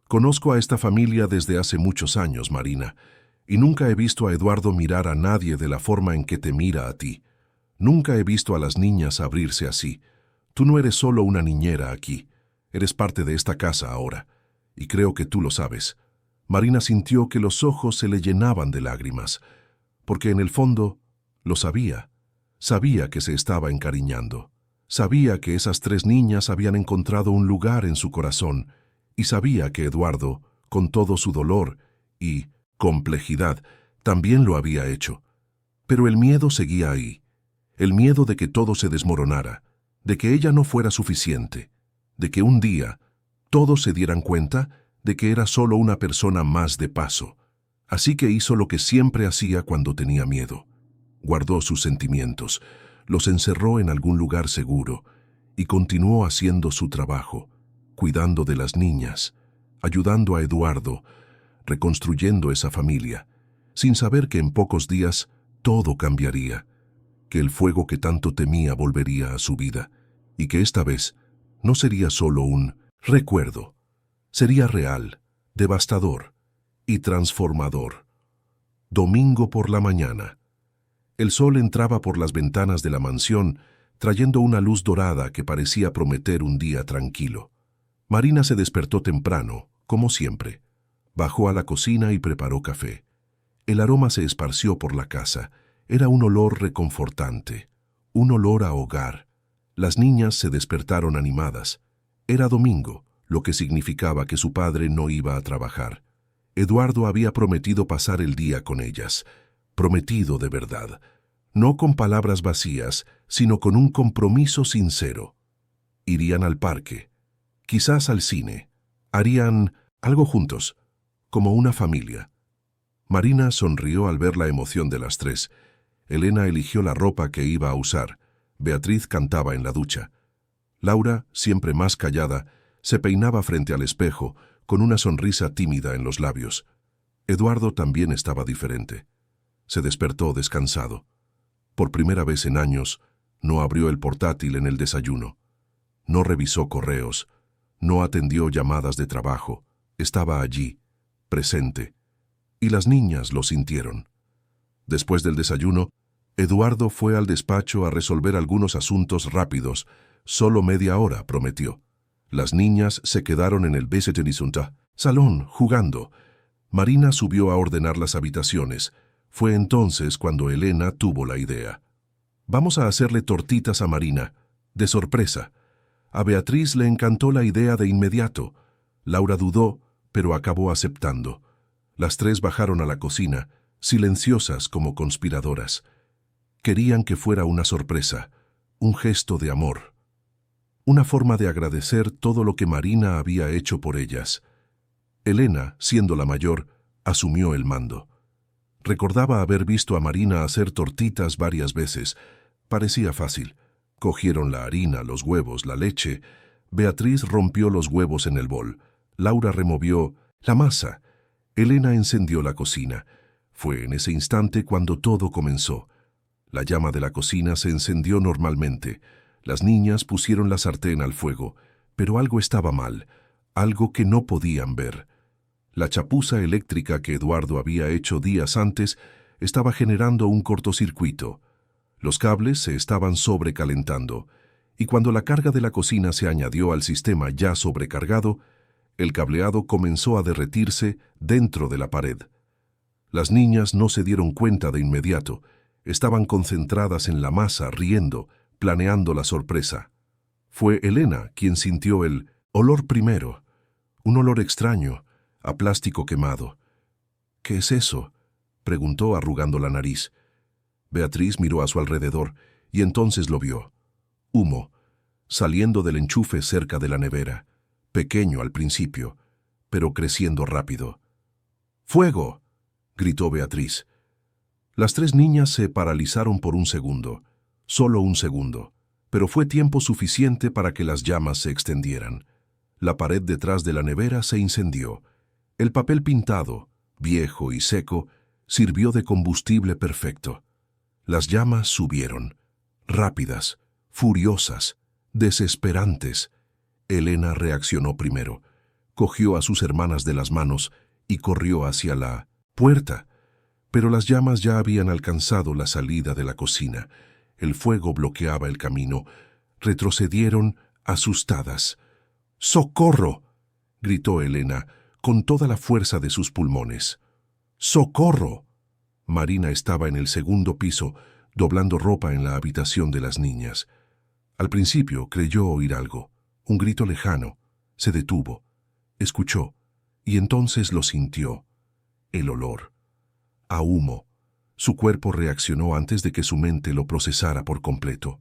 «Conozco a esta familia desde hace muchos años, Marina, y nunca he visto a Eduardo mirar a nadie de la forma en que te mira a ti. Nunca he visto a las niñas abrirse así. Tú no eres solo una niñera aquí, eres parte de esta casa ahora, y creo que tú lo sabes». Marina sintió que los ojos se le llenaban de lágrimas, porque en el fondo lo sabía. Sabía que se estaba encariñando. Sabía que esas 3 niñas habían encontrado un lugar en su corazón, y sabía que Eduardo, con todo su dolor y complejidad, también lo había hecho. Pero el miedo seguía ahí, el miedo de que todo se desmoronara, de que ella no fuera suficiente, de que un día todos se dieran cuenta de que era solo una persona más de paso. Así que hizo lo que siempre hacía cuando tenía miedo. Guardó sus sentimientos, los encerró en algún lugar seguro y continuó haciendo su trabajo, cuidando de las niñas, ayudando a Eduardo, reconstruyendo esa familia, sin saber que en pocos días todo cambiaría, que el fuego que tanto temía volvería a su vida, y que esta vez no sería solo un recuerdo, sería real, devastador y transformador. Domingo por la mañana. El sol entraba por las ventanas de la mansión, trayendo una luz dorada que parecía prometer un día tranquilo. Marina se despertó temprano, como siempre. Bajó a la cocina y preparó café. El aroma se esparció por la casa. Era un olor reconfortante, un olor a hogar. Las niñas se despertaron animadas. Era domingo, lo que significaba que su padre no iba a trabajar. Eduardo había prometido pasar el día con ellas, prometido de verdad, no con palabras vacías, sino con un compromiso sincero. Irían al parque, quizás al cine, harían algo juntos, como una familia. Marina sonrió al ver la emoción de las tres. Elena eligió la ropa que iba a usar. Beatriz cantaba en la ducha. Laura, siempre más callada, se peinaba frente al espejo, con una sonrisa tímida en los labios. Eduardo también estaba diferente. Se despertó descansado. Por primera vez en años, no abrió el portátil en el desayuno. No revisó correos. No atendió llamadas de trabajo. Estaba allí, presente. Y las niñas lo sintieron. Después del desayuno, Eduardo fue al despacho a resolver algunos asuntos rápidos. Solo media hora, prometió. Las niñas se quedaron en el salón, jugando. Marina subió a ordenar las habitaciones. Fue entonces cuando Elena tuvo la idea. Vamos a hacerle tortitas a Marina, de sorpresa. A Beatriz le encantó la idea de inmediato. Laura dudó, pero acabó aceptando. Las tres bajaron a la cocina, silenciosas como conspiradoras. Querían que fuera una sorpresa, un gesto de amor. Una forma de agradecer todo lo que Marina había hecho por ellas. Elena, siendo la mayor, asumió el mando. Recordaba haber visto a Marina hacer tortitas varias veces. Parecía fácil. Cogieron la harina, los huevos, la leche. Beatriz rompió los huevos en el bol. Laura removió la masa. Elena encendió la cocina. Fue en ese instante cuando todo comenzó. La llama de la cocina se encendió normalmente. Las niñas pusieron la sartén al fuego, pero algo estaba mal, algo que no podían ver. La chapuza eléctrica que Eduardo había hecho días antes estaba generando un cortocircuito. Los cables se estaban sobrecalentando, y cuando la carga de la cocina se añadió al sistema ya sobrecargado, el cableado comenzó a derretirse dentro de la pared. Las niñas no se dieron cuenta de inmediato. Estaban concentradas en la masa, riendo, planeando la sorpresa. Fue Elena quien sintió el olor primero, un olor extraño, a plástico quemado. ¿Qué es eso?, preguntó arrugando la nariz. Beatriz miró a su alrededor y entonces lo vio. Humo, saliendo del enchufe cerca de la nevera, pequeño al principio, pero creciendo rápido. ¡Fuego!, gritó Beatriz. Las tres niñas se paralizaron por un segundo. Solo un segundo, pero fue tiempo suficiente para que las llamas se extendieran. La pared detrás de la nevera se incendió. El papel pintado, viejo y seco, sirvió de combustible perfecto. Las llamas subieron, rápidas, furiosas, desesperantes. Elena reaccionó primero, cogió a sus hermanas de las manos y corrió hacia la puerta. Pero las llamas ya habían alcanzado la salida de la cocina. El fuego bloqueaba el camino. Retrocedieron asustadas. ¡Socorro!, gritó Elena con toda la fuerza de sus pulmones. ¡Socorro! Marina estaba en el segundo piso, doblando ropa en la habitación de las niñas. Al principio creyó oír algo, un grito lejano. Se detuvo, escuchó, y entonces lo sintió. El olor. A humo. Su cuerpo reaccionó antes de que su mente lo procesara por completo.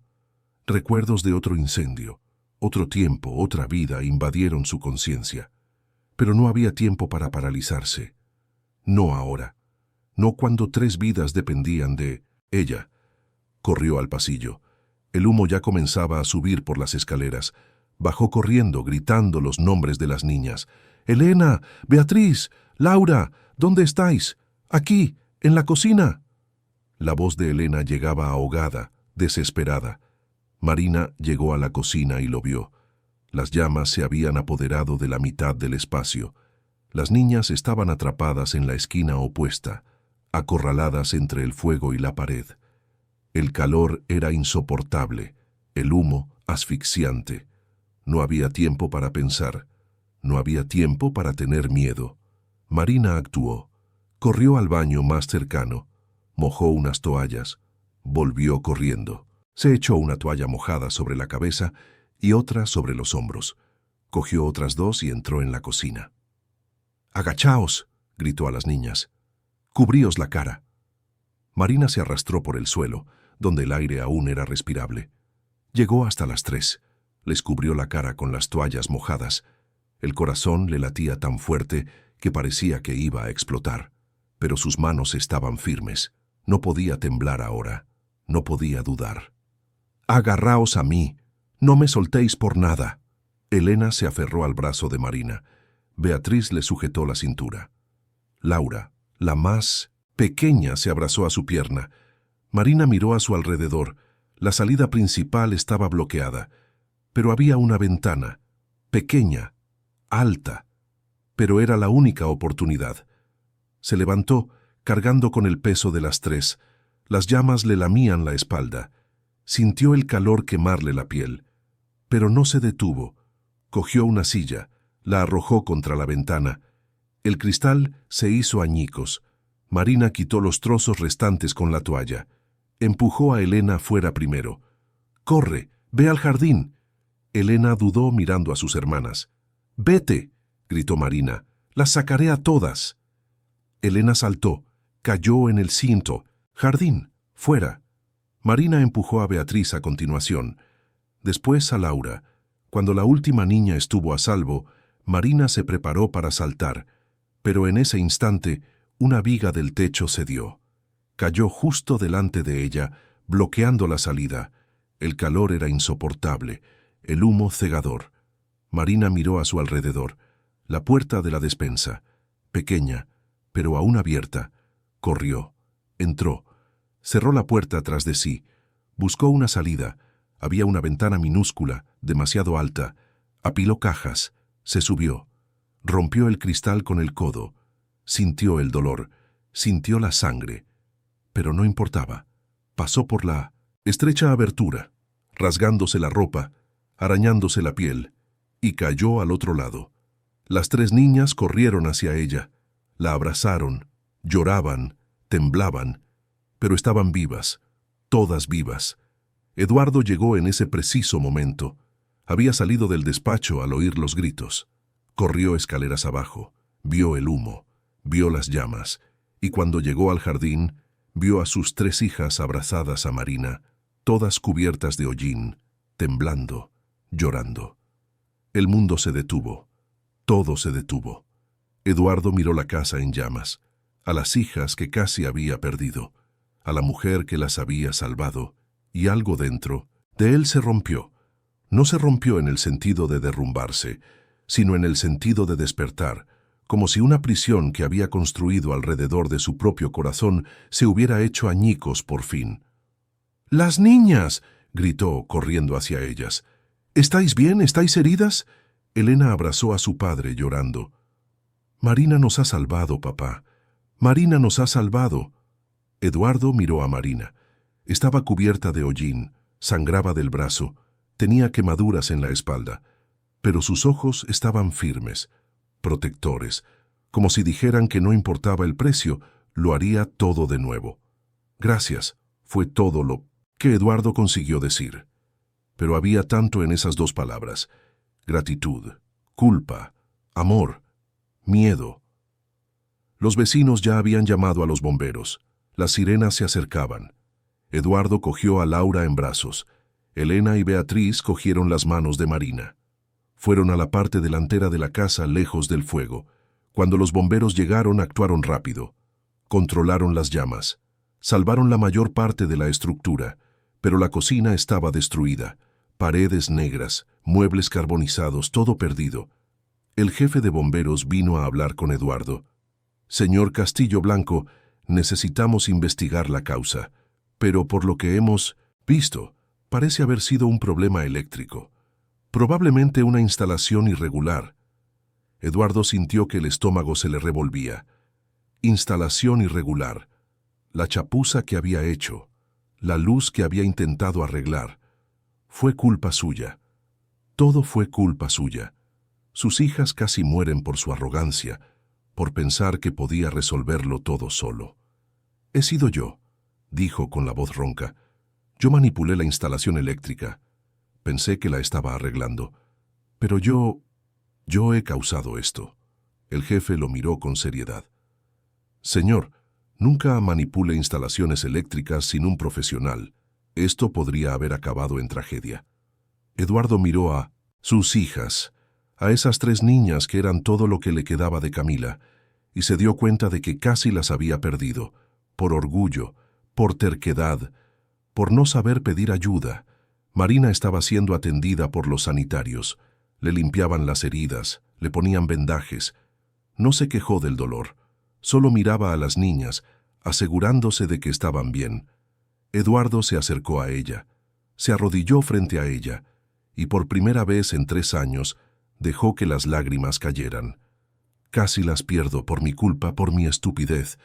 Recuerdos de otro incendio, otro tiempo, otra vida invadieron su conciencia. Pero no había tiempo para paralizarse. No ahora. No cuando 3 vidas dependían de ella. Corrió al pasillo. El humo ya comenzaba a subir por las escaleras. Bajó corriendo, gritando los nombres de las niñas. Elena, Beatriz, Laura, ¿dónde estáis? Aquí, en la cocina. La voz de Elena llegaba ahogada, desesperada. Marina llegó a la cocina y lo vio. Las llamas se habían apoderado de la mitad del espacio. Las niñas estaban atrapadas en la esquina opuesta, acorraladas entre el fuego y la pared. El calor era insoportable, el humo asfixiante. No había tiempo para pensar, no había tiempo para tener miedo. Marina actuó. Corrió al baño más cercano, mojó unas toallas, volvió corriendo. Se echó una toalla mojada sobre la cabeza y otra sobre los hombros. Cogió otras dos y entró en la cocina. «¡Agachaos!», gritó a las niñas. «¡Cubríos la cara!». Marina se arrastró por el suelo, donde el aire aún era respirable. Llegó hasta las 3. Les cubrió la cara con las toallas mojadas. El corazón le latía tan fuerte que parecía que iba a explotar. Pero sus manos estaban firmes. No podía temblar ahora. No podía dudar. «¡Agarraos a mí! ¡No me soltéis por nada!». Elena se aferró al brazo de Marina. Beatriz le sujetó la cintura. Laura, la más pequeña, se abrazó a su pierna. Marina miró a su alrededor. La salida principal estaba bloqueada, pero había una ventana, pequeña, alta, pero era la única oportunidad. Se levantó, cargando con el peso de las 3. Las llamas le lamían la espalda. Sintió el calor quemarle la piel, pero no se detuvo. Cogió una silla, la arrojó contra la ventana. El cristal se hizo añicos. Marina quitó los trozos restantes con la toalla. Empujó a Elena fuera primero. «¡Corre! ¡Ve al jardín!». Elena dudó mirando a sus hermanas. «¡Vete!», gritó Marina. «Las sacaré a todas». Elena saltó, cayó en el cinto. «Jardín, fuera». Marina empujó a Beatriz a continuación. Después a Laura. Cuando la última niña estuvo a salvo, Marina se preparó para saltar, pero en ese instante una viga del techo cedió. Cayó justo delante de ella, bloqueando la salida. El calor era insoportable, el humo cegador. Marina miró a su alrededor. La puerta de la despensa, pequeña, pero aún abierta, corrió, entró, cerró la puerta tras de sí, buscó una salida. Había una ventana minúscula, demasiado alta. Apiló cajas, se subió, rompió el cristal con el codo, sintió el dolor, sintió la sangre, pero no importaba. Pasó por la estrecha abertura, rasgándose la ropa, arañándose la piel, y cayó al otro lado. Las 3 niñas corrieron hacia ella, la abrazaron, lloraban, temblaban, pero estaban vivas, todas vivas. Eduardo llegó en ese preciso momento. Había salido del despacho al oír los gritos. Corrió escaleras abajo, vio el humo, vio las llamas, y cuando llegó al jardín, vio a sus 3 hijas abrazadas a Marina, todas cubiertas de hollín, temblando, llorando. El mundo se detuvo, todo se detuvo. Eduardo miró la casa en llamas, a las hijas que casi había perdido, a la mujer que las había salvado, y algo dentro de él se rompió. No se rompió en el sentido de derrumbarse, sino en el sentido de despertar, como si una prisión que había construido alrededor de su propio corazón se hubiera hecho añicos por fin. «¡Las niñas!», gritó, corriendo hacia ellas. «¿Estáis bien? ¿Estáis heridas?». Elena abrazó a su padre llorando. «Marina nos ha salvado, papá. Marina nos ha salvado». Eduardo miró a Marina. Estaba cubierta de hollín, sangraba del brazo, tenía quemaduras en la espalda, pero sus ojos estaban firmes, protectores, como si dijeran que no importaba el precio, lo haría todo de nuevo. «Gracias», fue todo lo que Eduardo consiguió decir. Pero había tanto en esas 2 palabras: gratitud, culpa, amor, miedo. Los vecinos ya habían llamado a los bomberos. Las sirenas se acercaban. Eduardo cogió a Laura en brazos. Elena y Beatriz cogieron las manos de Marina. Fueron a la parte delantera de la casa, lejos del fuego. Cuando los bomberos llegaron, actuaron rápido. Controlaron las llamas. Salvaron la mayor parte de la estructura, pero la cocina estaba destruida. Paredes negras, muebles carbonizados, todo perdido. El jefe de bomberos vino a hablar con Eduardo. Señor Castillo Blanco, necesitamos investigar la causa, pero por lo que hemos visto, parece haber sido un problema eléctrico. Probablemente una instalación irregular. Eduardo sintió que el estómago se le revolvía. Instalación irregular. La chapuza que había hecho. La luz que había intentado arreglar. Fue culpa suya. Todo fue culpa suya. Sus hijas casi mueren por su arrogancia, por pensar que podía resolverlo todo solo. He sido yo, dijo con la voz ronca. Yo manipulé la instalación eléctrica. Pensé que la estaba arreglando. Pero yo he causado esto. El jefe lo miró con seriedad. Señor, nunca manipule instalaciones eléctricas sin un profesional. Esto podría haber acabado en tragedia. Eduardo miró a sus hijas, a esas 3 niñas que eran todo lo que le quedaba de Camila, y se dio cuenta de que casi las había perdido, por orgullo, por terquedad, por no saber pedir ayuda. Marina estaba siendo atendida por los sanitarios. Le limpiaban las heridas, le ponían vendajes. No se quejó del dolor. Solo miraba a las niñas, asegurándose de que estaban bien. Eduardo se acercó a ella, se arrodilló frente a ella, y por primera vez en 3 años dejó que las lágrimas cayeran. Casi las pierdo por mi culpa, por mi estupidez.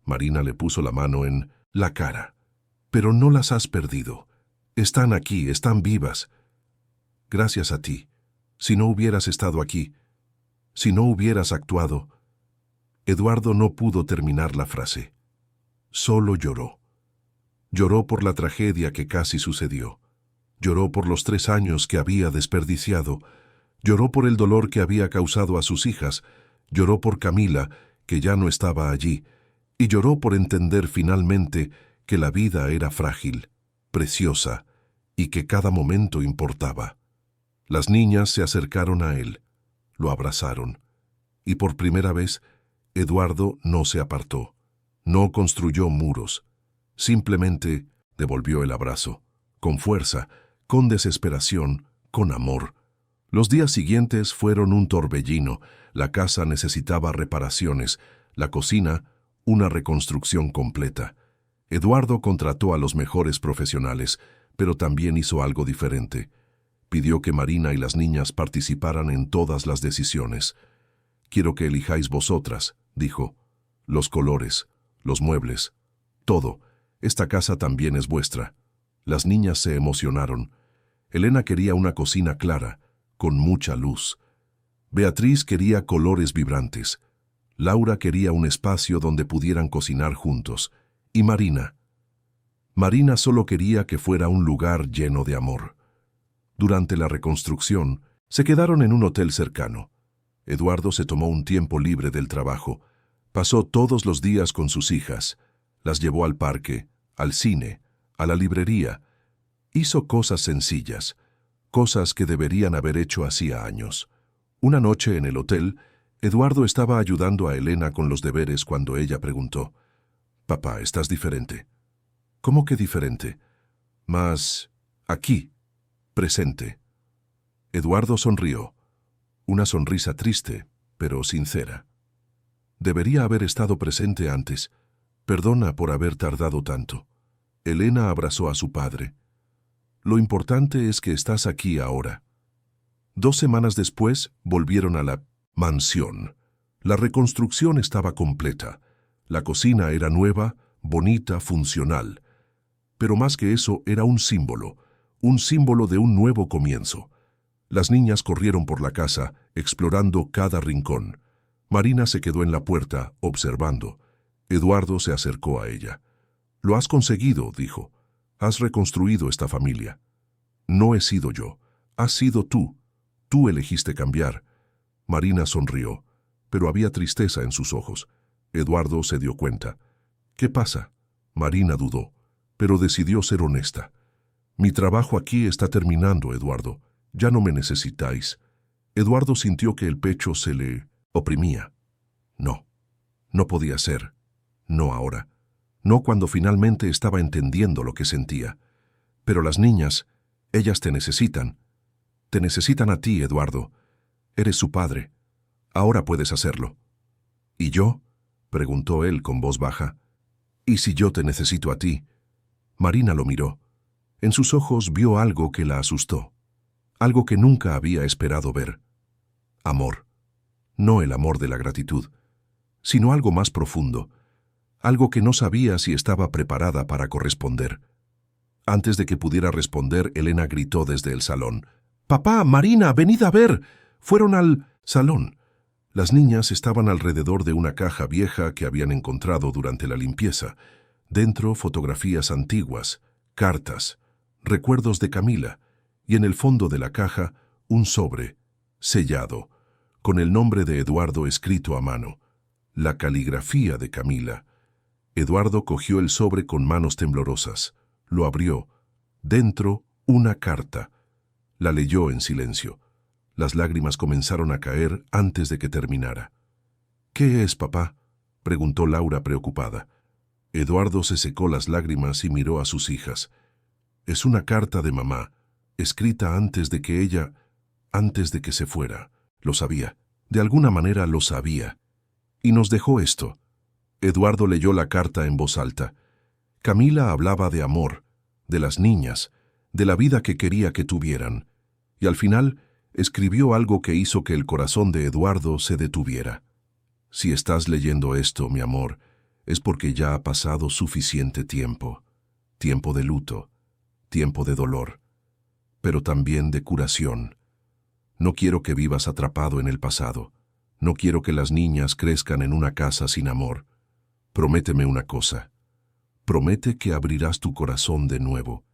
Marina le puso la mano en la cara. Pero no las has perdido. Están aquí, están vivas. Gracias a ti. Si no hubieras estado aquí, si no hubieras actuado. Eduardo no pudo terminar la frase. Solo lloró. Lloró por la tragedia que casi sucedió. Lloró por los 3 años que había desperdiciado. Lloró por el dolor que había causado a sus hijas. Lloró por Camila, que ya no estaba allí. Y lloró por entender finalmente que la vida era frágil, preciosa, y que cada momento importaba. Las niñas se acercaron a él, lo abrazaron, y por primera vez, Eduardo no se apartó, no construyó muros, simplemente devolvió el abrazo, con fuerza, con desesperación, con amor. Los días siguientes fueron un torbellino, la casa necesitaba reparaciones, la cocina, una reconstrucción completa. Eduardo contrató a los mejores profesionales, pero también hizo algo diferente. Pidió que Marina y las niñas participaran en todas las decisiones. Quiero que elijáis vosotras, dijo. Los colores, los muebles, todo. Esta casa también es vuestra. Las niñas se emocionaron. Elena quería una cocina clara, con mucha luz. Beatriz quería colores vibrantes. Laura quería un espacio donde pudieran cocinar juntos. Y Marina solo quería que fuera un lugar lleno de amor. Durante la reconstrucción, se quedaron en un hotel cercano. Eduardo se tomó un tiempo libre del trabajo. Pasó todos los días con sus hijas. Las llevó al parque, al cine, a la librería. Hizo cosas sencillas, cosas que deberían haber hecho hacía años. Una noche en el hotel, Eduardo estaba ayudando a Elena con los deberes cuando ella preguntó: «Papá, estás diferente». «¿Cómo que diferente?» «Más aquí, presente». Eduardo sonrió, una sonrisa triste, pero sincera. «Debería haber estado presente antes. Perdona por haber tardado tanto». Elena abrazó a su padre. «Lo importante es que estás aquí ahora». 2 semanas después, volvieron a la mansión. La reconstrucción estaba completa. La cocina era nueva, bonita, funcional. Pero más que eso, era un símbolo de un nuevo comienzo. Las niñas corrieron por la casa, explorando cada rincón. Marina se quedó en la puerta, observando. Eduardo se acercó a ella. «Lo has conseguido», dijo. «Has reconstruido esta familia». «No he sido yo. Has sido tú. Tú elegiste cambiar». Marina sonrió, pero había tristeza en sus ojos. Eduardo se dio cuenta. «¿Qué pasa?» Marina dudó, pero decidió ser honesta. «Mi trabajo aquí está terminando, Eduardo. Ya no me necesitáis». Eduardo sintió que el pecho se le oprimía. No podía ser. No ahora. No cuando finalmente estaba entendiendo lo que sentía. Pero las niñas, ellas te necesitan. Te necesitan a ti, Eduardo. Eres su padre. Ahora puedes hacerlo. ¿Y yo?, preguntó él con voz baja. ¿Y si yo te necesito a ti? Marina lo miró. En sus ojos vio algo que la asustó, algo que nunca había esperado ver. Amor. No el amor de la gratitud, sino algo más profundo, algo que no sabía si estaba preparada para corresponder. Antes de que pudiera responder, Elena gritó desde el salón. «¡Papá, Marina, venid a ver!». Fueron al salón. Las niñas estaban alrededor de una caja vieja que habían encontrado durante la limpieza. Dentro, fotografías antiguas, cartas, recuerdos de Camila, y en el fondo de la caja, un sobre, sellado, con el nombre de Eduardo escrito a mano. La caligrafía de Camila. Eduardo cogió el sobre con manos temblorosas. Lo abrió. Dentro, una carta. La leyó en silencio. Las lágrimas comenzaron a caer antes de que terminara. «¿Qué es, papá?», preguntó Laura preocupada. Eduardo se secó las lágrimas y miró a sus hijas. «Es una carta de mamá, escrita antes de que se fuera. Lo sabía. De alguna manera lo sabía. Y nos dejó esto». Eduardo leyó la carta en voz alta. Camila hablaba de amor, de las niñas, de la vida que quería que tuvieran. Y al final escribió algo que hizo que el corazón de Eduardo se detuviera. «Si estás leyendo esto, mi amor, es porque ya ha pasado suficiente tiempo. Tiempo de luto, tiempo de dolor, pero también de curación. No quiero que vivas atrapado en el pasado. No quiero que las niñas crezcan en una casa sin amor. Prométeme una cosa. Promete que abrirás tu corazón de nuevo,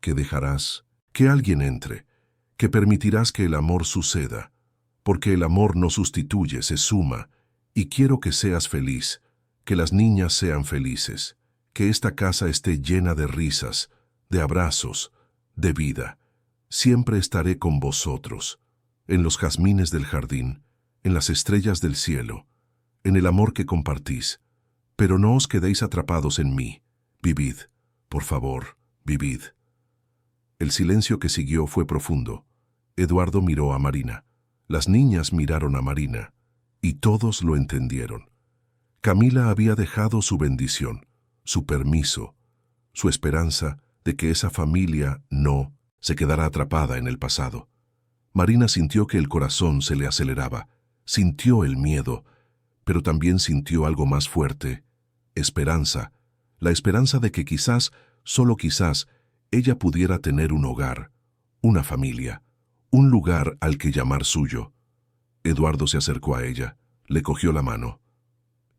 que dejarás que alguien entre, que permitirás que el amor suceda, porque el amor no sustituye, se suma, y quiero que seas feliz, que las niñas sean felices, que esta casa esté llena de risas, de abrazos, de vida. Siempre estaré con vosotros, en los jazmines del jardín, en las estrellas del cielo, en el amor que compartís. Pero no os quedéis atrapados en mí. Vivid, por favor, vivid». El silencio que siguió fue profundo. Eduardo miró a Marina. Las niñas miraron a Marina. Y todos lo entendieron. Camila había dejado su bendición, su permiso, su esperanza de que esa familia no se quedara atrapada en el pasado. Marina sintió que el corazón se le aceleraba, sintió el miedo, pero también sintió algo más fuerte, esperanza, la esperanza de que quizás, solo quizás, ella pudiera tener un hogar, una familia, un lugar al que llamar suyo. Eduardo se acercó a ella, le cogió la mano.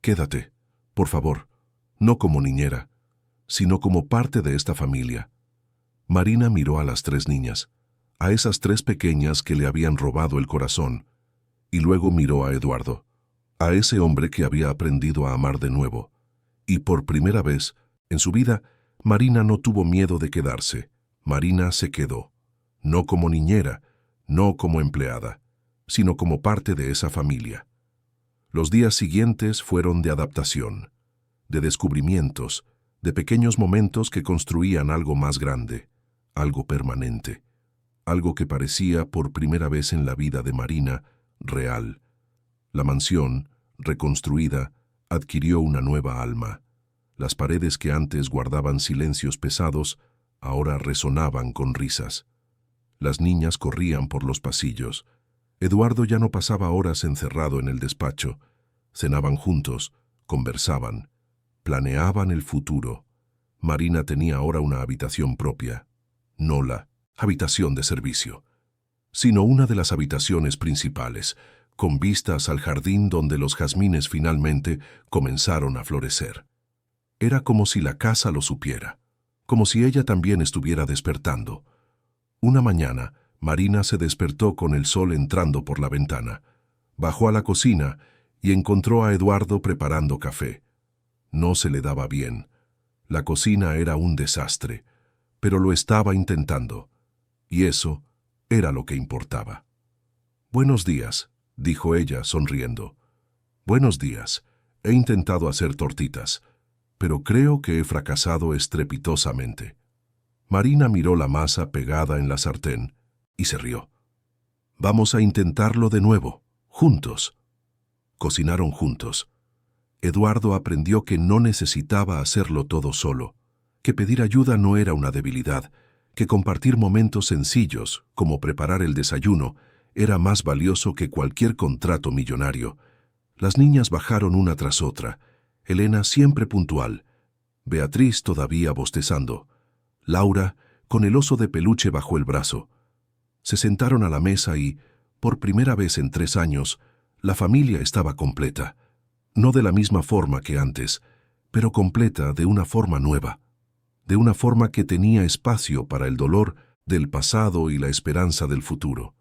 «Quédate, por favor, no como niñera, sino como parte de esta familia». Marina miró a las tres niñas, a esas tres pequeñas que le habían robado el corazón, y luego miró a Eduardo, a ese hombre que había aprendido a amar de nuevo. Y por primera vez en su vida, Marina no tuvo miedo de quedarse. Marina se quedó, no como niñera, no como empleada, sino como parte de esa familia. Los días siguientes fueron de adaptación, de descubrimientos, de pequeños momentos que construían algo más grande, algo permanente, algo que parecía por primera vez en la vida de Marina real. La mansión, reconstruida, adquirió una nueva alma. Las paredes que antes guardaban silencios pesados, ahora resonaban con risas. Las niñas corrían por los pasillos. Eduardo ya no pasaba horas encerrado en el despacho. Cenaban juntos, conversaban, planeaban el futuro. Marina tenía ahora una habitación propia, no la habitación de servicio, sino una de las habitaciones principales, con vistas al jardín donde los jazmines finalmente comenzaron a florecer. Era como si la casa lo supiera, como si ella también estuviera despertando. Una mañana, Marina se despertó con el sol entrando por la ventana. Bajó a la cocina y encontró a Eduardo preparando café. No se le daba bien. La cocina era un desastre, pero lo estaba intentando, y eso era lo que importaba. «Buenos días», dijo ella, sonriendo. «Buenos días. He intentado hacer tortitas, pero creo que he fracasado estrepitosamente». Marina miró la masa pegada en la sartén y se rió. «Vamos a intentarlo de nuevo, juntos». Cocinaron juntos. Eduardo aprendió que no necesitaba hacerlo todo solo, que pedir ayuda no era una debilidad, que compartir momentos sencillos, como preparar el desayuno, era más valioso que cualquier contrato millonario. Las niñas bajaron una tras otra, Elena siempre puntual, Beatriz todavía bostezando, Laura con el oso de peluche bajo el brazo. Se sentaron a la mesa y, por primera vez en 3 años, la familia estaba completa. No de la misma forma que antes, pero completa de una forma nueva, de una forma que tenía espacio para el dolor del pasado y la esperanza del futuro.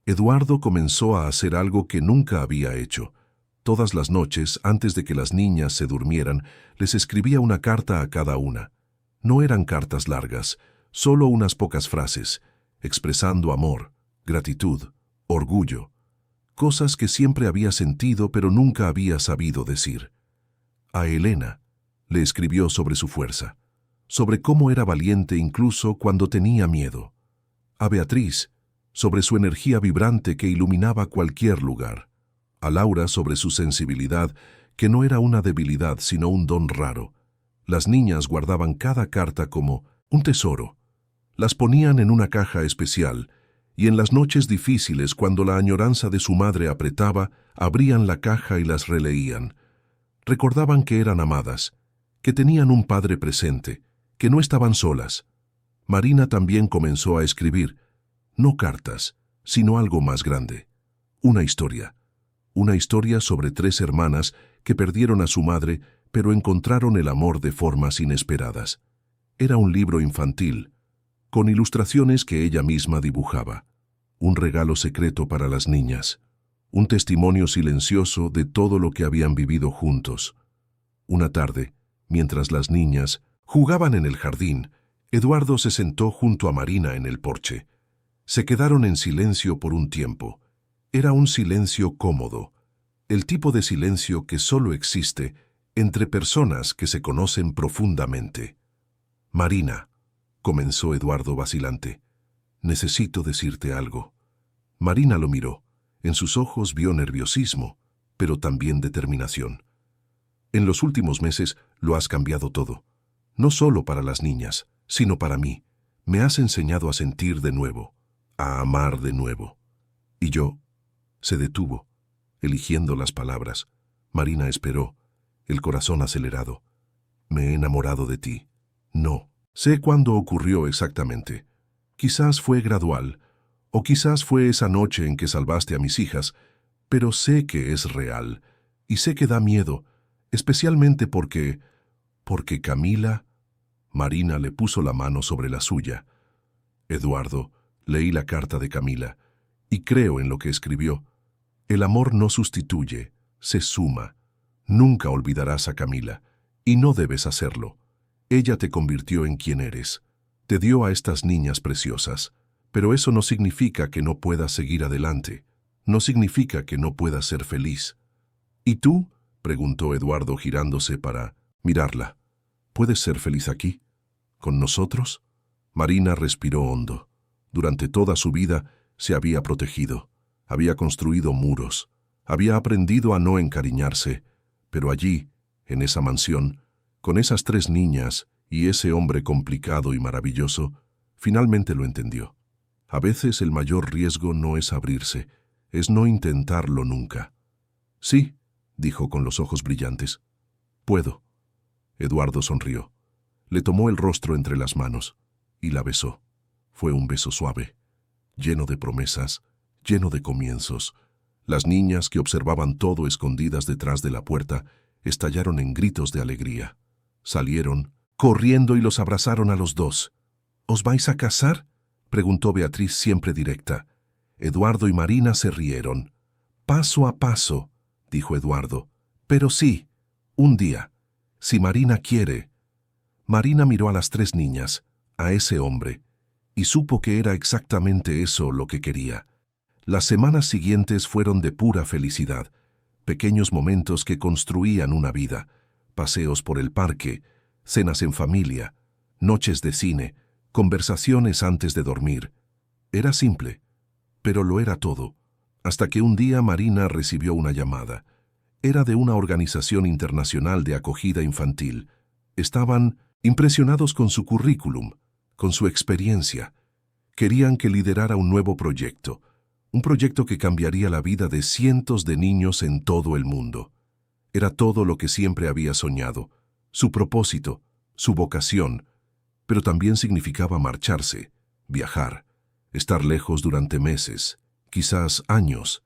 Eduardo comenzó a hacer algo que nunca había hecho. Todas las noches, antes de que las niñas se durmieran, les escribía una carta a cada una. No eran cartas largas, solo unas pocas frases, expresando amor, gratitud, orgullo, cosas que siempre había sentido pero nunca había sabido decir. A Elena le escribió sobre su fuerza, sobre cómo era valiente incluso cuando tenía miedo. A Beatriz, sobre su energía vibrante que iluminaba cualquier lugar. A Laura sobre su sensibilidad, que no era una debilidad sino un don raro. Las niñas guardaban cada carta como un tesoro. Las ponían en una caja especial, y en las noches difíciles, cuando la añoranza de su madre apretaba, abrían la caja y las releían. Recordaban que eran amadas, que tenían un padre presente, que no estaban solas. Marina también comenzó a escribir, no cartas, sino algo más grande. Una historia sobre 3 hermanas que perdieron a su madre, pero encontraron el amor de formas inesperadas. Era un libro infantil, con ilustraciones que ella misma dibujaba. Un regalo secreto para las niñas, un testimonio silencioso de todo lo que habían vivido juntos. Una tarde, mientras las niñas jugaban en el jardín, Eduardo se sentó junto a Marina en el porche. Se quedaron en silencio por un tiempo. Era un silencio cómodo, el tipo de silencio que solo existe entre personas que se conocen profundamente. Marina, comenzó Eduardo vacilante, necesito decirte algo. Marina lo miró. En sus ojos vio nerviosismo, pero también determinación. En los últimos meses lo has cambiado todo. No solo para las niñas, sino para mí. Me has enseñado a sentir de nuevo, a amar de nuevo. Y yo, se detuvo, eligiendo las palabras. Marina esperó, el corazón acelerado. Me he enamorado de ti. No, sé cuándo ocurrió exactamente. Quizás fue gradual, o quizás fue esa noche en que salvaste a mis hijas, pero sé que es real, y sé que da miedo, especialmente porque Camila... Marina le puso la mano sobre la suya. Eduardo, leí la carta de Camila, y creo en lo que escribió. El amor no sustituye, se suma. Nunca olvidarás a Camila, y no debes hacerlo. Ella te convirtió en quien eres. Te dio a estas niñas preciosas, pero eso no significa que no puedas seguir adelante. No significa que no puedas ser feliz. ¿Y tú?, preguntó Eduardo girándose para mirarla. ¿Puedes ser feliz aquí? ¿Con nosotros? Marina respiró hondo. Durante toda su vida se había protegido, había construido muros, había aprendido a no encariñarse, pero allí, en esa mansión, con esas 3 niñas y ese hombre complicado y maravilloso, finalmente lo entendió. A veces el mayor riesgo no es abrirse, es no intentarlo nunca. Sí, dijo con los ojos brillantes. Puedo. Eduardo sonrió. Le tomó el rostro entre las manos y la besó. Fue un beso suave, lleno de promesas, lleno de comienzos. Las niñas, que observaban todo escondidas detrás de la puerta, estallaron en gritos de alegría. Salieron, corriendo, y los abrazaron a los 2. ¿Os vais a casar?, preguntó Beatriz, siempre directa. Eduardo y Marina se rieron. Paso a paso, dijo Eduardo. Pero sí, un día, si Marina quiere. Marina miró a las 3 niñas, a ese hombre, y supo que era exactamente eso lo que quería. Las semanas siguientes fueron de pura felicidad, pequeños momentos que construían una vida, paseos por el parque, cenas en familia, noches de cine, conversaciones antes de dormir. Era simple, pero lo era todo, hasta que un día Marina recibió una llamada. Era de una organización internacional de acogida infantil. Estaban impresionados con su currículum, con su experiencia. Querían que liderara un nuevo proyecto, un proyecto que cambiaría la vida de cientos de niños en todo el mundo. Era todo lo que siempre había soñado, su propósito, su vocación, pero también significaba marcharse, viajar, estar lejos durante meses, quizás años.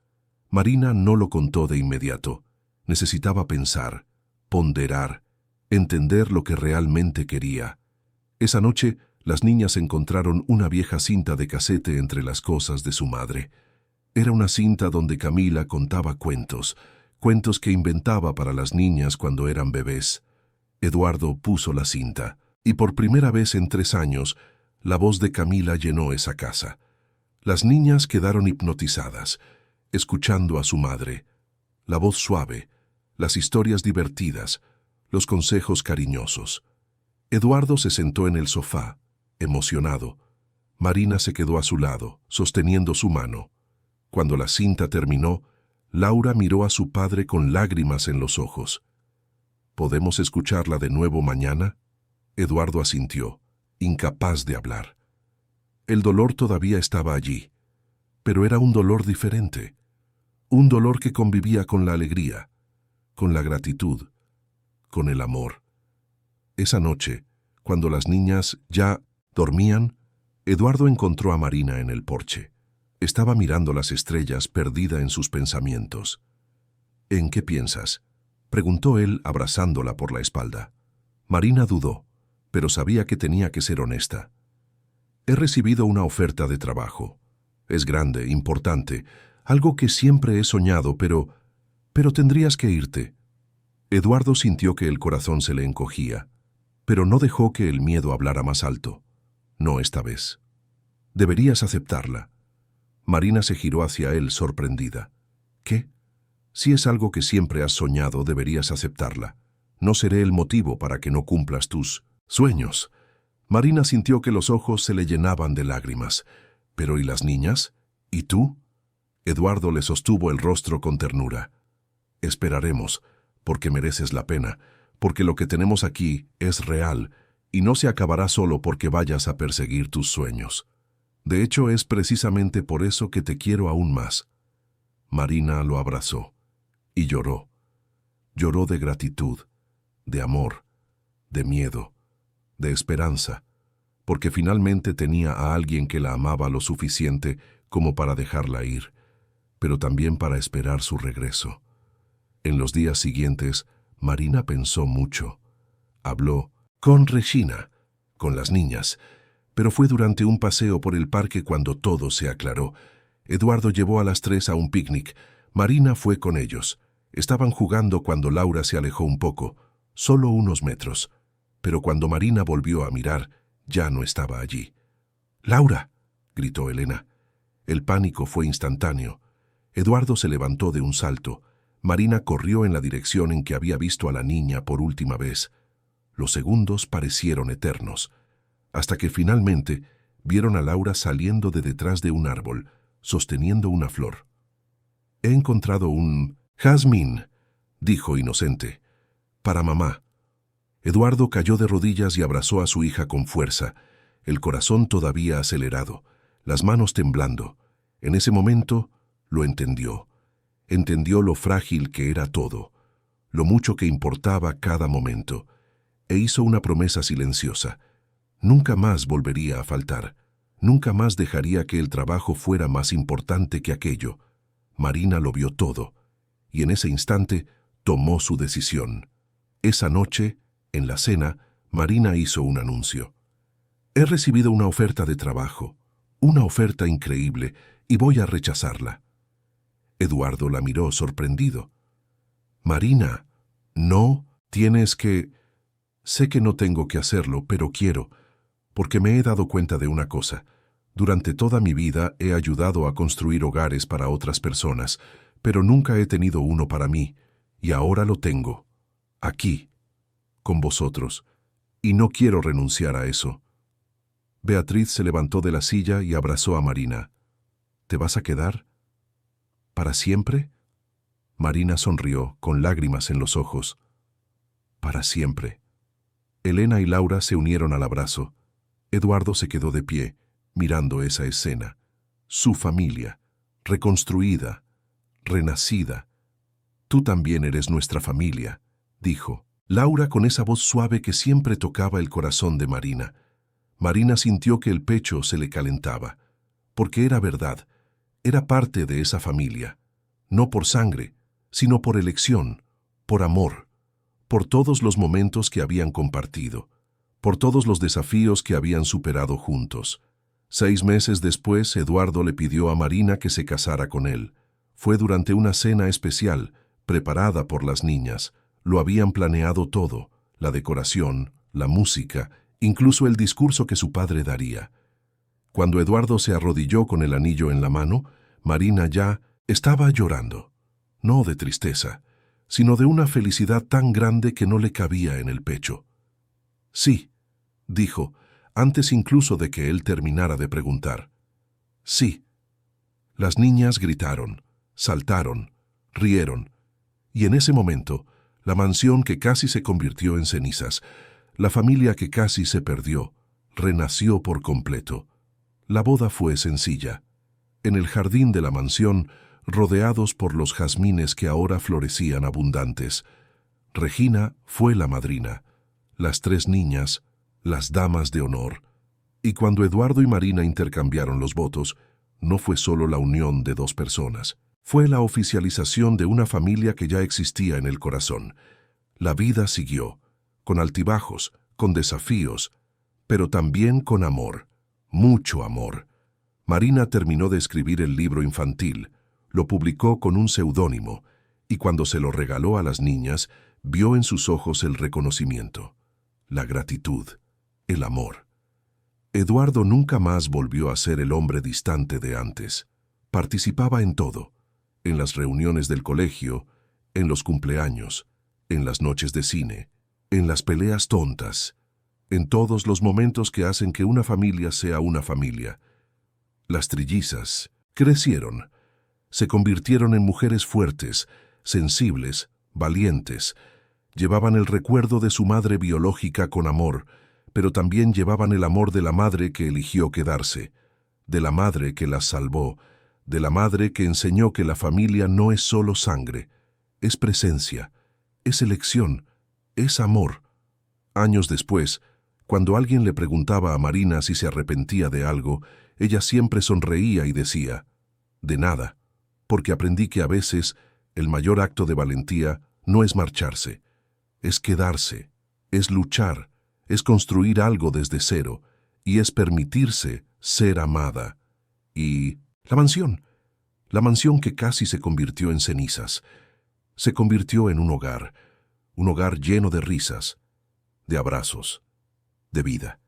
Marina no lo contó de inmediato. Necesitaba pensar, ponderar, entender lo que realmente quería. Esa noche, las niñas encontraron una vieja cinta de casete entre las cosas de su madre. Era una cinta donde Camila contaba cuentos, cuentos que inventaba para las niñas cuando eran bebés. Eduardo puso la cinta, y por primera vez en 3 años, la voz de Camila llenó esa casa. Las niñas quedaron hipnotizadas, escuchando a su madre. La voz suave, las historias divertidas, los consejos cariñosos. Eduardo se sentó en el sofá, emocionado. Marina se quedó a su lado, sosteniendo su mano. Cuando la cinta terminó, Laura miró a su padre con lágrimas en los ojos. ¿Podemos escucharla de nuevo mañana? Eduardo asintió, incapaz de hablar. El dolor todavía estaba allí, pero era un dolor diferente. Un dolor que convivía con la alegría, con la gratitud, con el amor. Esa noche, cuando las niñas ya dormían, Eduardo encontró a Marina en el porche. Estaba mirando las estrellas, perdida en sus pensamientos. ¿En qué piensas?, preguntó él abrazándola por la espalda. Marina dudó, pero sabía que tenía que ser honesta. He recibido una oferta de trabajo. Es grande, importante, algo que siempre he soñado, pero tendrías que irte. Eduardo sintió que el corazón se le encogía, pero no dejó que el miedo hablara más alto. No esta vez. Deberías aceptarla. Marina se giró hacia él sorprendida. ¿Qué? Si es algo que siempre has soñado, deberías aceptarla. No seré el motivo para que no cumplas tus sueños. Marina sintió que los ojos se le llenaban de lágrimas. ¿Pero y las niñas? ¿Y tú? Eduardo le sostuvo el rostro con ternura. Esperaremos, porque mereces la pena, porque lo que tenemos aquí es real y no se acabará solo porque vayas a perseguir tus sueños. De hecho, es precisamente por eso que te quiero aún más. Marina lo abrazó y lloró. Lloró de gratitud, de amor, de miedo, de esperanza, porque finalmente tenía a alguien que la amaba lo suficiente como para dejarla ir, pero también para esperar su regreso. En los días siguientes, Marina pensó mucho. Habló con Regina, con las niñas, pero fue durante un paseo por el parque cuando todo se aclaró. Eduardo llevó a las 3 a un picnic. Marina fue con ellos. Estaban jugando cuando Laura se alejó un poco, solo unos metros. Pero cuando Marina volvió a mirar, ya no estaba allí. «¡Laura!», gritó Elena. El pánico fue instantáneo. Eduardo se levantó de un salto. Marina corrió en la dirección en que había visto a la niña por última vez. Los segundos parecieron eternos, hasta que finalmente vieron a Laura saliendo de detrás de un árbol, sosteniendo una flor. «He encontrado un jazmín», dijo inocente. «Para mamá». Eduardo cayó de rodillas y abrazó a su hija con fuerza, el corazón todavía acelerado, las manos temblando. En ese momento lo entendió. Entendió lo frágil que era todo, lo mucho que importaba cada momento, e hizo una promesa silenciosa. Nunca más volvería a faltar, nunca más dejaría que el trabajo fuera más importante que aquello. Marina lo vio todo, y en ese instante tomó su decisión. Esa noche, en la cena, Marina hizo un anuncio. «He recibido una oferta de trabajo, una oferta increíble, y voy a rechazarla». Eduardo la miró sorprendido. «Marina, no, tienes que...». «Sé que no tengo que hacerlo, pero quiero, porque me he dado cuenta de una cosa. Durante toda mi vida he ayudado a construir hogares para otras personas, pero nunca he tenido uno para mí, y ahora lo tengo, aquí, con vosotros, y no quiero renunciar a eso». Beatriz se levantó de la silla y abrazó a Marina. «¿Te vas a quedar? ¿Para siempre?». Marina sonrió, con lágrimas en los ojos. Para siempre. Elena y Laura se unieron al abrazo. Eduardo se quedó de pie, mirando esa escena. Su familia, reconstruida, renacida. Tú también eres nuestra familia, dijo. Laura con esa voz suave que siempre tocaba el corazón de Marina. Marina sintió que el pecho se le calentaba, porque era verdad, era parte de esa familia, no por sangre, sino por elección, por amor, por todos los momentos que habían compartido, por todos los desafíos que habían superado juntos. 6 meses después, Eduardo le pidió a Marina que se casara con él. Fue durante una cena especial, preparada por las niñas. Lo habían planeado todo, la decoración, la música, incluso el discurso que su padre daría. Cuando Eduardo se arrodilló con el anillo en la mano, Marina ya estaba llorando, no de tristeza, sino de una felicidad tan grande que no le cabía en el pecho. Sí, dijo, antes incluso de que él terminara de preguntar. Sí. Las niñas gritaron, saltaron, rieron, y en ese momento, la mansión que casi se convirtió en cenizas, la familia que casi se perdió, renació por completo. La boda fue sencilla. En el jardín de la mansión, rodeados por los jazmines que ahora florecían abundantes. Regina fue la madrina, las 3 niñas, las damas de honor. Y cuando Eduardo y Marina intercambiaron los votos, no fue solo la unión de 2 personas. Fue la oficialización de una familia que ya existía en el corazón. La vida siguió, con altibajos, con desafíos, pero también con amor, mucho amor. Marina terminó de escribir el libro infantil, lo publicó con un seudónimo, y cuando se lo regaló a las niñas, vio en sus ojos el reconocimiento, la gratitud, el amor. Eduardo nunca más volvió a ser el hombre distante de antes. Participaba en todo, en las reuniones del colegio, en los cumpleaños, en las noches de cine, en las peleas tontas, en todos los momentos que hacen que una familia sea una familia. Las trillizas crecieron, se convirtieron en mujeres fuertes, sensibles, valientes. Llevaban el recuerdo de su madre biológica con amor, pero también llevaban el amor de la madre que eligió quedarse, de la madre que las salvó, de la madre que enseñó que la familia no es solo sangre, es presencia, es elección, es amor. Años después, cuando alguien le preguntaba a Marina si se arrepentía de algo, ella siempre sonreía y decía, de nada, porque aprendí que a veces el mayor acto de valentía no es marcharse, es quedarse, es luchar, es construir algo desde cero, y es permitirse ser amada. Y la mansión que casi se convirtió en cenizas, se convirtió en un hogar lleno de risas, de abrazos, de vida.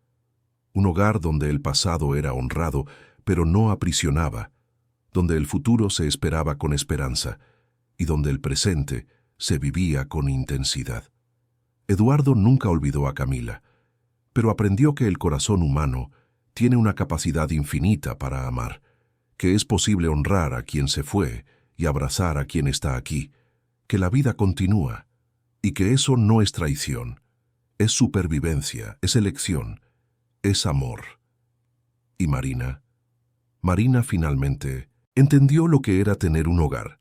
Un hogar donde el pasado era honrado, pero no aprisionaba, donde el futuro se esperaba con esperanza y donde el presente se vivía con intensidad. Eduardo nunca olvidó a Camila, pero aprendió que el corazón humano tiene una capacidad infinita para amar, que es posible honrar a quien se fue y abrazar a quien está aquí, que la vida continúa y que eso no es traición, es supervivencia, es elección, es amor. ¿Y Marina? Marina finalmente entendió lo que era tener un hogar,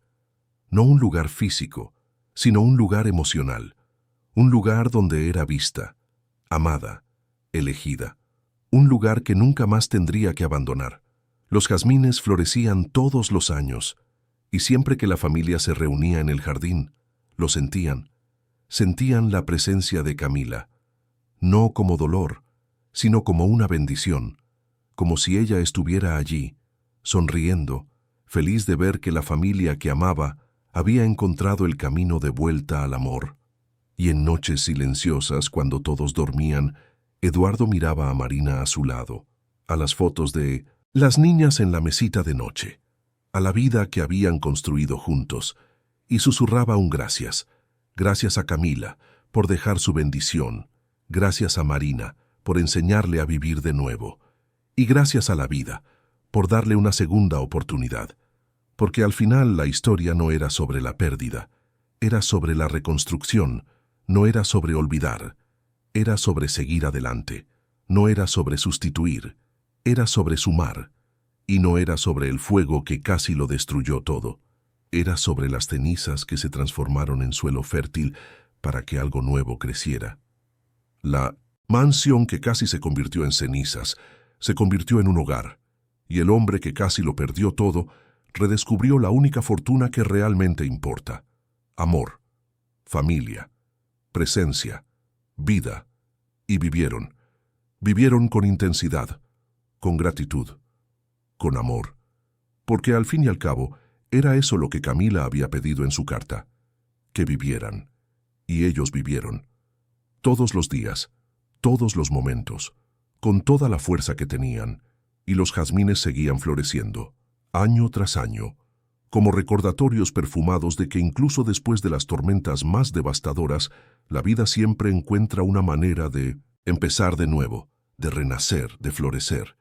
no un lugar físico, sino un lugar emocional, un lugar donde era vista, amada, elegida, un lugar que nunca más tendría que abandonar. Los jazmines florecían todos los años, y siempre que la familia se reunía en el jardín, lo sentían la presencia de Camila, no como dolor, sino como una bendición, como si ella estuviera allí, sonriendo, feliz de ver que la familia que amaba había encontrado el camino de vuelta al amor. Y en noches silenciosas, cuando todos dormían, Eduardo miraba a Marina a su lado, a las fotos de las niñas en la mesita de noche, a la vida que habían construido juntos, y susurraba un gracias. Gracias a Camila por dejar su bendición, gracias a Marina por enseñarle a vivir de nuevo, y gracias a la vida por darle una segunda oportunidad. Porque al final la historia no era sobre la pérdida, era sobre la reconstrucción, no era sobre olvidar, era sobre seguir adelante, no era sobre sustituir, era sobre sumar, y no era sobre el fuego que casi lo destruyó todo, era sobre las cenizas que se transformaron en suelo fértil para que algo nuevo creciera. La mansión que casi se convirtió en cenizas se convirtió en un hogar, y el hombre que casi lo perdió todo redescubrió la única fortuna que realmente importa: amor, familia, presencia, vida, y vivieron. Vivieron con intensidad, con gratitud, con amor, porque al fin y al cabo era eso lo que Camila había pedido en su carta, que vivieran, y ellos vivieron. Todos los días, todos los momentos, con toda la fuerza que tenían, y los jazmines seguían floreciendo, año tras año, como recordatorios perfumados de que incluso después de las tormentas más devastadoras, la vida siempre encuentra una manera de empezar de nuevo, de renacer, de florecer.